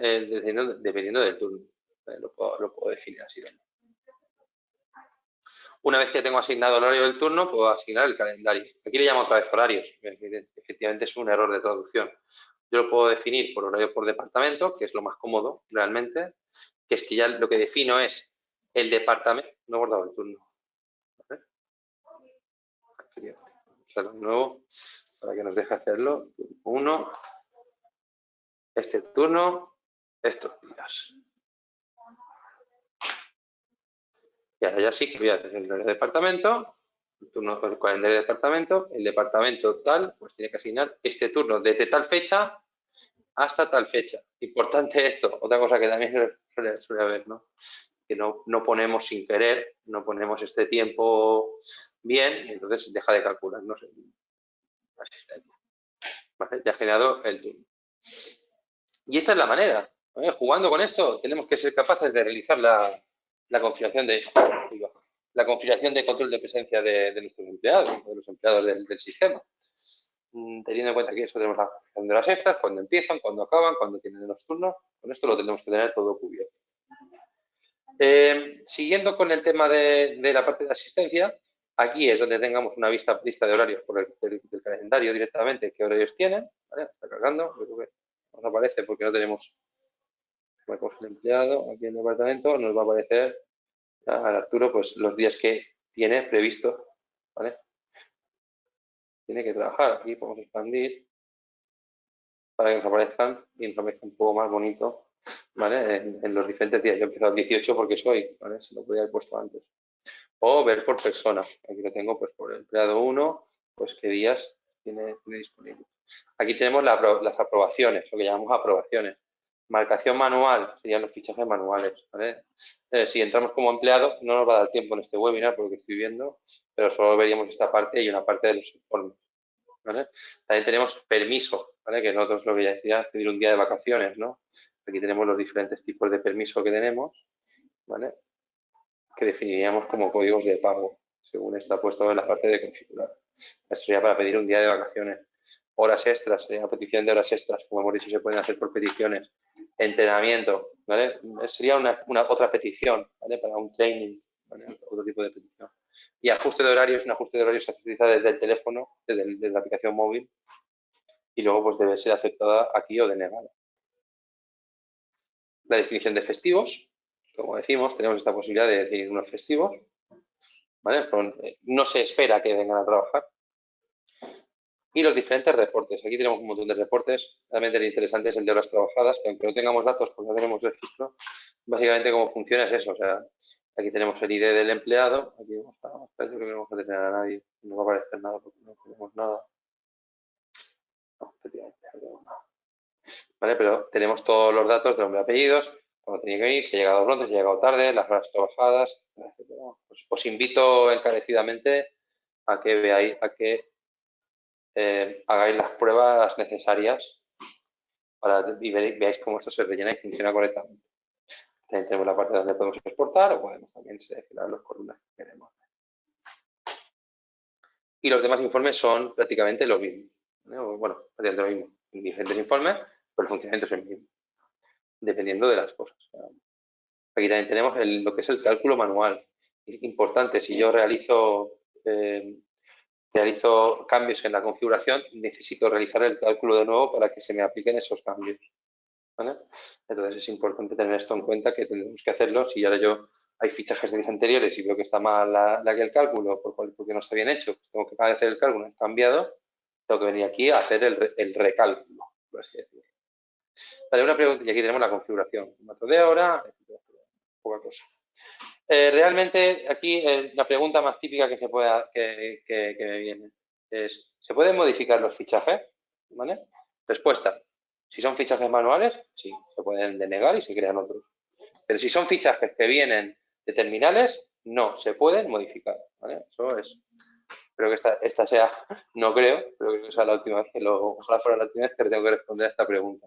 Dependiendo del turno. Lo puedo definir así también. Una vez que tengo asignado el horario del turno, puedo asignar el calendario. Aquí le llamo otra vez horarios. Efectivamente es un error de traducción. Yo lo puedo definir por horario por departamento, que es lo más cómodo realmente, que es que ya lo que defino es el departamento. No he guardado el turno. ¿Vale? Vamos a de nuevo para que nos deje hacerlo. 1, este turno, estos días. Y ahora ya sí que voy a hacer el departamento, el turno con el calendario de departamento, el departamento tal, pues tiene que asignar este turno desde tal fecha hasta tal fecha. Importante esto, otra cosa que también suele haber, ¿no? Que no ponemos sin querer, no ponemos este tiempo bien, y entonces deja de calcular, no sé. ¿Vale? Ya ha generado el turno. Y esta es la manera. ¿Vale? Jugando con esto, tenemos que ser capaces de realizar la configuración de control de presencia de nuestros empleados, de los empleados del sistema. Teniendo en cuenta que eso tenemos la configuración de las extras, cuando empiezan, cuando acaban, cuando tienen los turnos. Con esto lo tenemos que tener todo cubierto. Siguiendo con el tema de la parte de asistencia, aquí es donde tengamos una lista de horarios por el calendario directamente, qué horarios tienen. ¿Vale? Está cargando, creo que nos aparece porque no tenemos. Marcamos el empleado, aquí en el departamento, nos va a aparecer al Arturo pues los días que tiene previsto, ¿vale? Tiene que trabajar. Aquí podemos expandir para que nos aparezcan y nos aparezca un poco más bonito, ¿vale? En los diferentes días. Yo he empezado el 18 porque soy, ¿vale? Se lo podría haber puesto antes. O ver por persona. Aquí lo tengo pues por el empleado 1, pues qué días tiene disponible. Aquí tenemos las aprobaciones, lo que llamamos aprobaciones. Marcación manual, serían los fichajes manuales, ¿vale? Si entramos como empleado, no nos va a dar tiempo en este webinar por lo que estoy viendo, pero solo veríamos esta parte y una parte de los informes, ¿vale? También tenemos permiso, ¿vale? Que nosotros lo que ya decía, pedir un día de vacaciones, ¿no? Aquí tenemos los diferentes tipos de permiso que tenemos, ¿vale? Que definiríamos como códigos de pago, según está puesto en la parte de configurar. Esto sería para pedir un día de vacaciones. Horas extras, sería petición de horas extras, como hemos dicho, se pueden hacer por peticiones. Entrenamiento, ¿vale? Sería otra petición, ¿vale? Para un training, ¿vale? Otro tipo de petición. Y ajuste de horarios, un ajuste de horarios se utiliza desde el teléfono, desde la aplicación móvil, y luego pues debe ser aceptada aquí o denegada. La definición de festivos, como decimos, tenemos esta posibilidad de definir unos festivos, ¿vale? No se espera que vengan a trabajar. Y los diferentes reportes. Aquí tenemos un montón de reportes. Realmente lo interesante es el de horas trabajadas, que aunque no tengamos datos, pues no tenemos registro. Básicamente cómo funciona es eso. O sea, aquí tenemos el ID del empleado. Aquí parece que no vamos a tener a nadie. No va a aparecer nada porque no tenemos nada. No, efectivamente, no tenemos nada. ¿Vale? Pero tenemos todos los datos de nombre y apellidos, cuando tenía que ir, si ha llegado pronto, si ha llegado tarde, las horas trabajadas, etc. Pues os invito encarecidamente a que veáis, a que hagáis las pruebas necesarias y veáis cómo esto se rellena y funciona correctamente. También tenemos la parte donde podemos exportar o podemos también seleccionar los columnas que queremos. Y los demás informes son prácticamente los mismos. Bueno, prácticamente lo mismo. En diferentes informes, pero el funcionamiento es el mismo, dependiendo de las cosas. Aquí también tenemos lo que es el cálculo manual. Es importante, si yo realizo cambios en la configuración, necesito realizar el cálculo de nuevo para que se me apliquen esos cambios. ¿Vale? Entonces es importante tener esto en cuenta, que tendremos que hacerlo. Si ahora yo hay fichajes de días anteriores y veo que está mal que el cálculo, porque no está bien hecho, pues tengo que hacer el cálculo, he cambiado, tengo que venir aquí a hacer el recálculo, por así decirlo. Vale, una pregunta, y aquí tenemos la configuración. Mato de hora, poca cosa. Realmente aquí la pregunta más típica que me viene es, ¿se pueden modificar los fichajes? ¿Vale? Respuesta, si son fichajes manuales, sí, se pueden denegar y se crean otros. Pero si son fichajes que vienen de terminales, no, se pueden modificar. ¿Vale? Eso es, creo que esta sea, no creo, pero creo que sea la última vez ojalá fuera la última vez que tengo que responder a esta pregunta.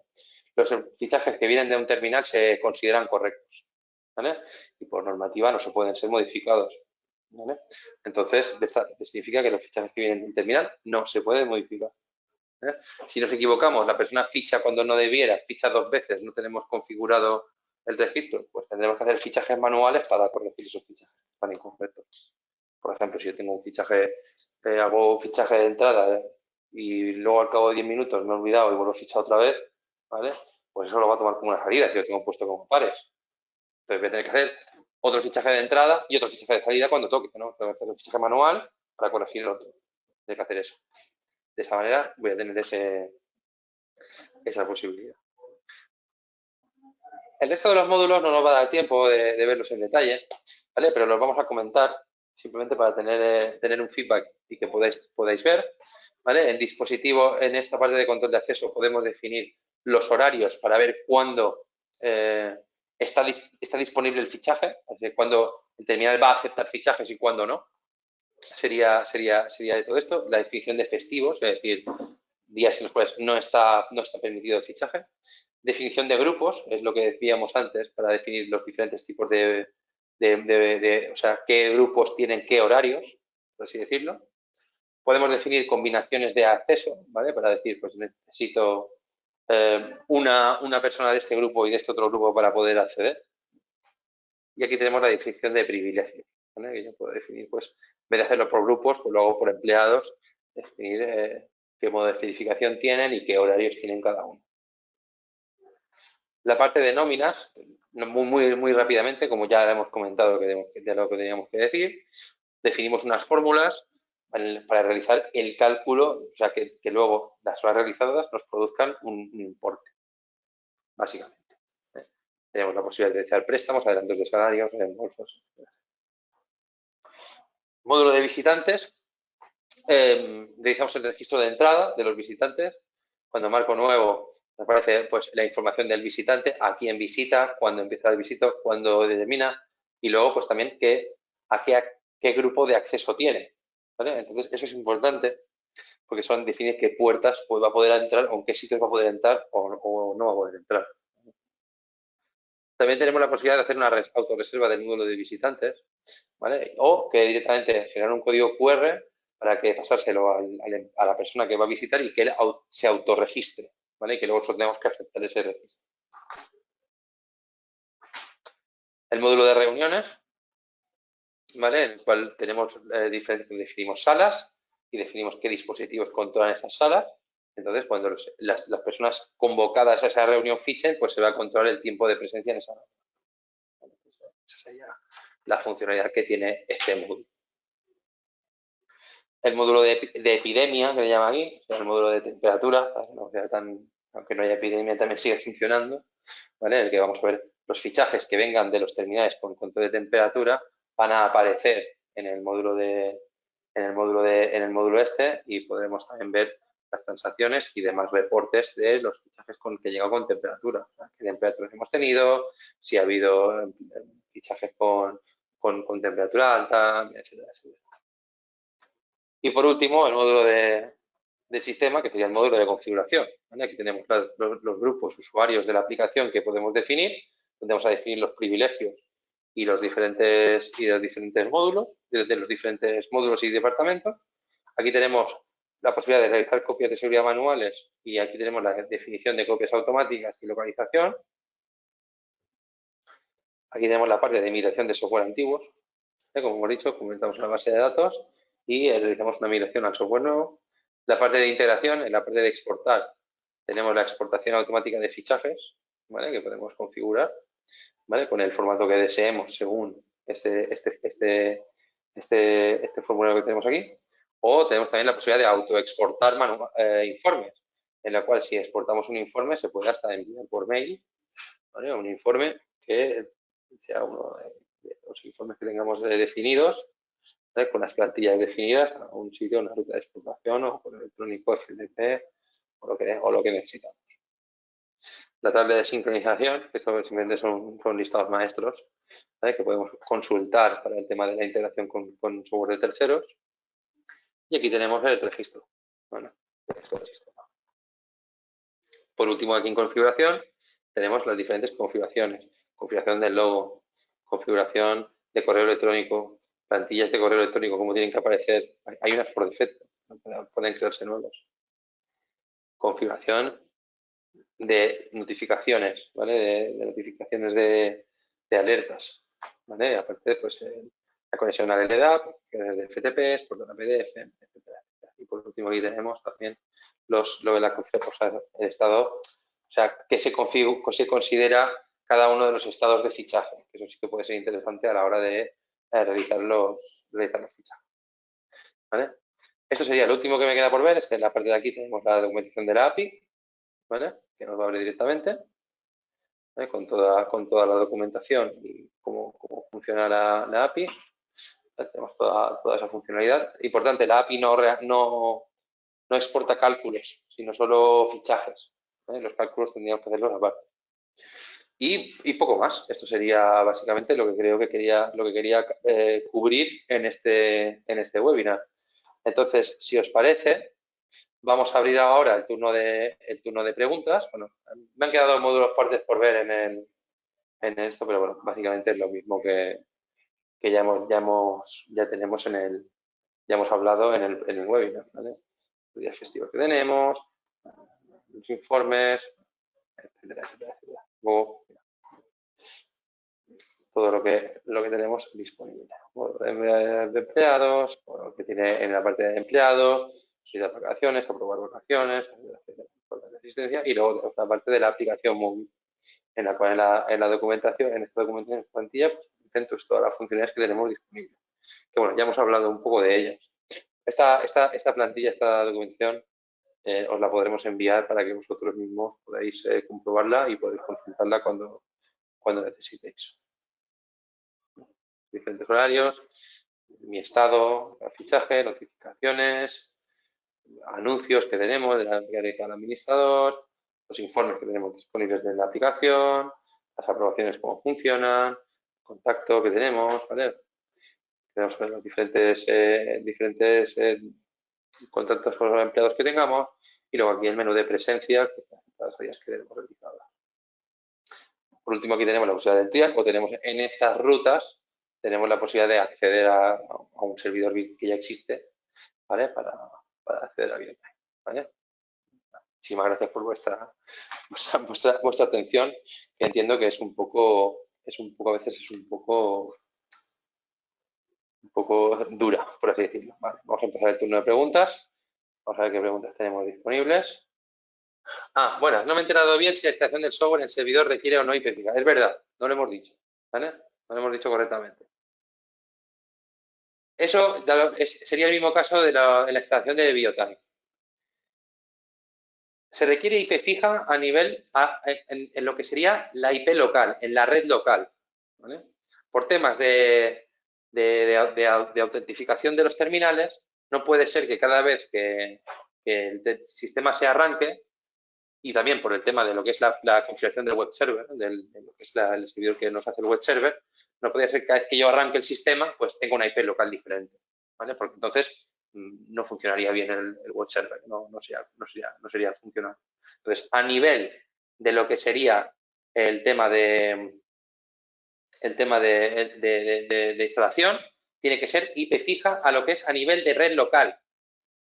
Los fichajes que vienen de un terminal se consideran correctos. ¿Vale? Y por normativa no se pueden ser modificados. ¿Vale? Entonces, significa que los fichajes que vienen del terminal no se pueden modificar. ¿Vale? Si nos equivocamos, la persona ficha cuando no debiera, ficha 2 veces, no tenemos configurado el registro, pues tendremos que hacer fichajes manuales para corregir esos fichajes que están incorrectos. Por ejemplo, si yo tengo un fichaje, hago un fichaje de entrada y luego al cabo de 10 minutos me he olvidado y vuelvo a fichar otra vez, ¿vale? Pues eso lo va a tomar como una salida si lo tengo puesto como pares. Entonces voy a tener que hacer otro fichaje de entrada y otro fichaje de salida cuando toque, ¿no? Tengo que hacer un fichaje manual para corregir el otro. Tengo que hacer eso. De esa manera voy a tener esa posibilidad. El resto de los módulos no nos va a dar tiempo de verlos en detalle, ¿vale? Pero los vamos a comentar simplemente para tener un feedback y que podáis ver, ¿vale? En dispositivo, en esta parte de control de acceso, podemos definir los horarios para ver cuándo está disponible el fichaje, es decir, cuándo el terminal va a aceptar fichajes y cuándo no. Sería de todo esto. La definición de festivos, es decir, días en los cuales no está permitido el fichaje. Definición de grupos, es lo que decíamos antes, para definir los diferentes tipos o sea, qué grupos tienen qué horarios, por así decirlo. Podemos definir combinaciones de acceso, ¿vale? Para decir, pues necesito una persona de este grupo y de este otro grupo para poder acceder. Y aquí tenemos la definición de privilegios, ¿vale? Que yo puedo definir, pues, en vez de hacerlo por grupos, pues lo hago por empleados, definir qué modo de verificación tienen y qué horarios tienen cada uno. La parte de nóminas, muy rápidamente, como ya hemos comentado de lo que teníamos que decir, definimos unas fórmulas para realizar el cálculo, o sea, que luego las horas realizadas nos produzcan un importe, básicamente. Tenemos la posibilidad de realizar préstamos, adelantos de salarios, reembolsos. Módulo de visitantes. Realizamos el registro de entrada de los visitantes. Cuando marco nuevo, me aparece pues, la información del visitante, a quién visita, cuándo empieza el visito, cuándo determina, y luego pues también a qué grupo de acceso tiene. ¿Vale? Entonces, eso es importante porque son definir qué puertas va a poder entrar o en qué sitios va a poder entrar o no va a poder entrar. También tenemos la posibilidad de hacer una autorreserva del módulo de visitantes, ¿vale? O que directamente generar un código QR para que pasárselo a la persona que va a visitar y que él se autorregistre, ¿vale? Y que luego nosotros tenemos que aceptar ese registro. El módulo de reuniones, ¿vale? En el cual tenemos definimos salas y definimos qué dispositivos controlan esas salas. Entonces, cuando las personas convocadas a esa reunión fichen, pues se va a controlar el tiempo de presencia en esa reunión. Esa sería la funcionalidad que tiene este módulo. el módulo de epidemia, que le llaman aquí, o sea, el módulo de temperatura, para que no sea tan, aunque no haya epidemia, también sigue funcionando, ¿vale? En el que vamos a ver los fichajes que vengan de los terminales con control de temperatura van a aparecer en el módulo este, y podremos también ver las transacciones y demás reportes de los fichajes que llegan con temperatura, o sea, qué temperaturas hemos tenido, si ha habido fichajes con temperatura alta, etcétera, etcétera. Y por último, el módulo de sistema, que sería el módulo de configuración, ¿vale? Aquí tenemos los grupos usuarios de la aplicación que podemos definir, donde vamos a definir los privilegios y los diferentes módulos, de los diferentes módulos y departamentos. Aquí tenemos la posibilidad de realizar copias de seguridad manuales, y aquí tenemos la definición de copias automáticas y localización. Aquí tenemos la parte de migración de software antiguos. Como hemos dicho, comentamos una base de datos y realizamos una migración al software nuevo. La parte de integración, en la parte de exportar, tenemos la exportación automática de fichajes, ¿vale? Que podemos configurar, ¿vale? Con el formato que deseemos según este formulario que tenemos aquí. O tenemos también la posibilidad de autoexportar informes, en la cual si exportamos un informe se puede hasta enviar por mail, ¿vale? Un informe que sea uno de los informes que tengamos definidos, ¿vale? Con las plantillas definidas a un sitio, una ruta de exportación o por electrónico FTP o lo que necesitamos. La tabla de sincronización, que esto simplemente son listados maestros, ¿vale? Que podemos consultar para el tema de la integración con software de terceros. Y aquí tenemos el registro, ¿vale? El registro del sistema. Por último, aquí en configuración tenemos las diferentes configuraciones. Configuración del logo, configuración de correo electrónico, plantillas de correo electrónico, cómo tienen que aparecer. Hay unas por defecto, pueden crearse nuevos. Configuración de notificaciones, ¿vale? De notificaciones de alertas, ¿vale? Aparte, pues, la conexión al LDAP, que es de FTP, por la PDF, etcétera. Y por último, aquí tenemos también lo de la el estado, o sea, que se considera cada uno de los estados de fichaje, que eso sí que puede ser interesante a la hora de realizar los fichajes, ¿vale? Esto sería lo último que me queda por ver, es que en la parte de aquí tenemos la documentación de la API, ¿vale? Que nos va a abrir directamente, ¿vale? Con toda la documentación y cómo funciona la API. Tenemos toda esa funcionalidad. Importante, la API no exporta cálculos, sino solo fichajes, ¿vale? Los cálculos tendríamos que hacerlos aparte. Y poco más. Esto sería básicamente lo que creo que quería cubrir en este webinar. Entonces, si os parece, vamos a abrir ahora el turno de preguntas. Bueno, me han quedado módulos partes por ver en esto, pero bueno, básicamente es lo mismo que ya tenemos ya hemos hablado en el webinar, ¿vale? Los días festivos que tenemos, los informes, etcétera, etcétera, etcétera. Luego, todo lo que tenemos disponible. De empleados, lo que tiene en la parte de empleados, si das vacaciones, aprobar vacaciones, etcétera, asistencia, y luego la parte de la aplicación móvil, en la cual en la documentación, en esta documentación, en esta plantilla, pues, dentro de todas las funcionalidades que tenemos disponibles. Que bueno, ya hemos hablado un poco de ellas. Esta plantilla, esta documentación, os la podremos enviar para que vosotros mismos podáis comprobarla y podáis consultarla cuando necesitéis. Diferentes horarios, mi estado, el fichaje, notificaciones, anuncios que tenemos de cada administrador, los informes que tenemos disponibles en la aplicación, las aprobaciones, cómo funcionan, contacto que tenemos, ¿vale? Tenemos los diferentes contactos con los empleados que tengamos, y luego aquí el menú de presencia, que son las áreas que tenemos realizadas. Por último, aquí tenemos la posibilidad del trial, o tenemos en estas rutas, tenemos la posibilidad de acceder a un servidor que ya existe, ¿vale? Para acceder a Bienve, ¿vale? Muchísimas gracias por vuestra atención, que entiendo que es un poco dura, por así decirlo. Vale, vamos a empezar el turno de preguntas. Vamos a ver qué preguntas tenemos disponibles. Bueno, no me he enterado bien si la instalación del software en el servidor requiere o no IPFIX. Es verdad, no lo hemos dicho, ¿vale? No lo hemos dicho correctamente. Eso sería el mismo caso de la instalación de Biotime. Se requiere IP fija a nivel, en lo que sería la IP local, en la red local, ¿vale? Por temas de autentificación de los terminales, no puede ser que cada vez que el sistema se arranque, y también por el tema de lo que es la configuración del web server, de lo que es el servidor que nos hace el web server, no podría ser que cada vez que yo arranque el sistema, pues tenga una IP local diferente, ¿vale? Porque entonces no funcionaría bien el web server, no sería funcional. Entonces, a nivel de lo que sería el tema de instalación, tiene que ser IP fija a lo que es a nivel de red local,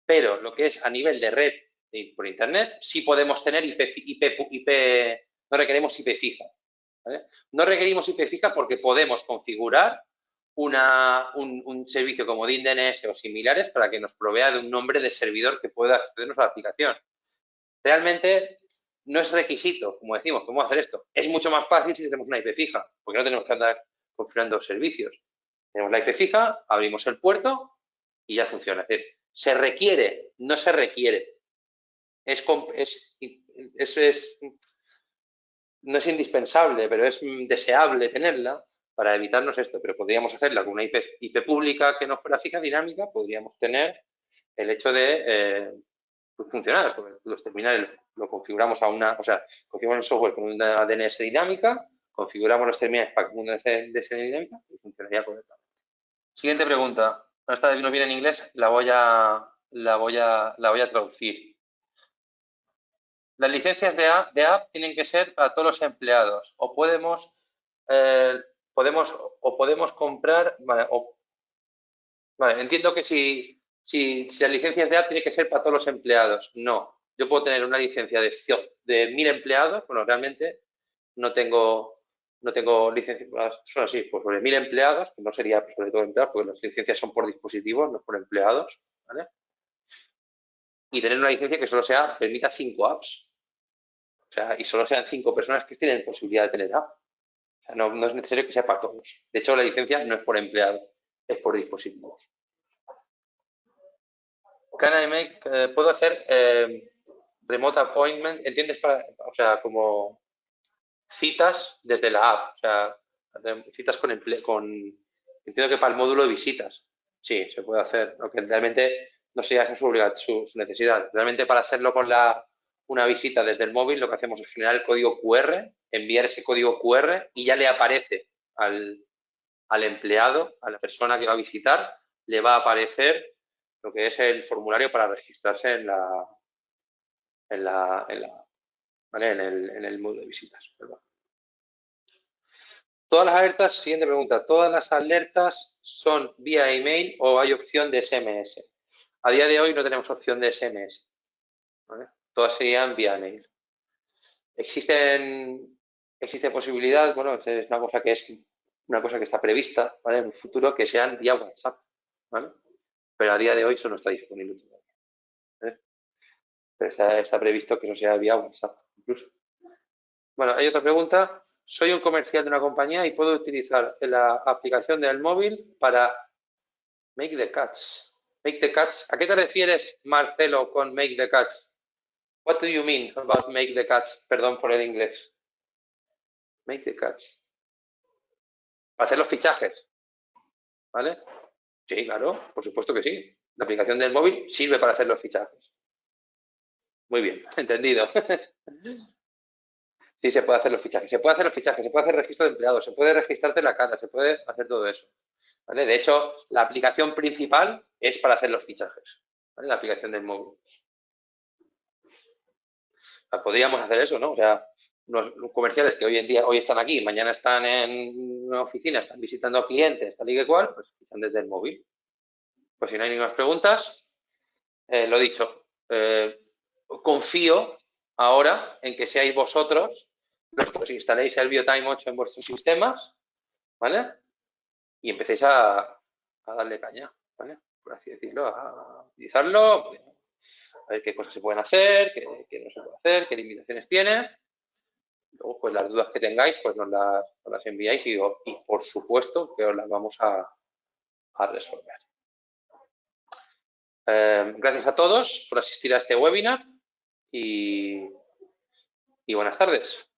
pero lo que es a nivel de red por internet, sí podemos tener no requerimos IP fija, ¿vale? No requerimos IP fija porque podemos configurar un servicio como DNS o similares para que nos provea de un nombre de servidor que pueda accedernos a la aplicación. Realmente no es requisito, como decimos, podemos hacer esto. Es mucho más fácil si tenemos una IP fija, porque no tenemos que andar configurando servicios. Tenemos la IP fija, abrimos el puerto y ya funciona. Es decir, ¿se requiere? No se requiere. No es indispensable, pero es deseable tenerla para evitarnos esto. Pero podríamos hacerla con una IP pública que no fuera fija, dinámica, podríamos tener el hecho de funcionar, porque los terminales lo configuramos configuramos el software con una DNS dinámica, configuramos los terminales para una DNS dinámica y funcionaría correctamente. Siguiente pregunta. Esta no viene en inglés, la voy a traducir. Las licencias de app tienen que ser para todos los empleados o podemos comprar, vale, entiendo que si las licencias de app tienen que ser para todos los empleados. No, yo puedo tener una licencia de 1000 empleados, bueno, realmente no tengo licencias, son así, pues sobre 1000 empleados, que no sería sobre todo empleados, porque las licencias son por dispositivos, no por empleados, ¿vale? Y tener una licencia que solo permita 5 apps. O sea, y solo sean 5 personas que tienen posibilidad de tener app. O sea, no es necesario que sea para todos. De hecho, la licencia no es por empleado, es por dispositivos. ¿Puedo hacer remote appointment? ¿Entiendes? O sea, como citas desde la app. O sea, citas entiendo que para el módulo de visitas. Sí, se puede hacer. Aunque realmente no sea su necesidad. Realmente para hacerlo con una visita desde el móvil, lo que hacemos es generar el código QR, enviar ese código QR y ya le aparece al empleado, a la persona que va a visitar, le va a aparecer lo que es el formulario para registrarse en el módulo de visitas. Perdón. Todas las alertas, siguiente pregunta, ¿todas las alertas son vía email o hay opción de SMS? A día de hoy no tenemos opción de SMS, ¿vale? Todas serían vía email. Existe posibilidad, bueno, es una cosa que está prevista, ¿vale? En un futuro que sean vía WhatsApp, ¿vale? Pero a día de hoy eso no está disponible todavía, ¿vale? Pero está previsto que eso sea vía WhatsApp, incluso. Bueno, hay otra pregunta. Soy un comercial de una compañía y puedo utilizar la aplicación del móvil para make the cuts. Make the cuts. ¿A qué te refieres, Marcelo, con make the cuts? What do you mean about make the cuts? Perdón por el inglés. Make the cuts. Para hacer los fichajes, ¿vale? Sí, claro, por supuesto que sí. La aplicación del móvil sirve para hacer los fichajes. Muy bien, entendido. Sí, se puede hacer los fichajes. Se puede hacer los fichajes, se puede hacer registro de empleados, se puede registrarte la cara, se puede hacer todo eso, ¿vale? De hecho, la aplicación principal es para hacer los fichajes, ¿vale? La aplicación del móvil. Podríamos hacer eso, ¿no? O sea, los comerciales que hoy están aquí, mañana están en una oficina, están visitando a clientes, tal y que cual, pues están desde el móvil. Pues si no hay ninguna preguntas, lo dicho, confío ahora en que seáis vosotros los que os instaléis el Biotime 8 en vuestros sistemas, ¿vale? Y empecéis a darle caña, ¿vale? Por así decirlo, a utilizarlo, a ver qué cosas se pueden hacer, qué no se puede hacer, qué limitaciones tiene. Luego, pues las dudas que tengáis, pues nos las enviáis y por supuesto que os las vamos a resolver. Gracias a todos por asistir a este webinar y buenas tardes.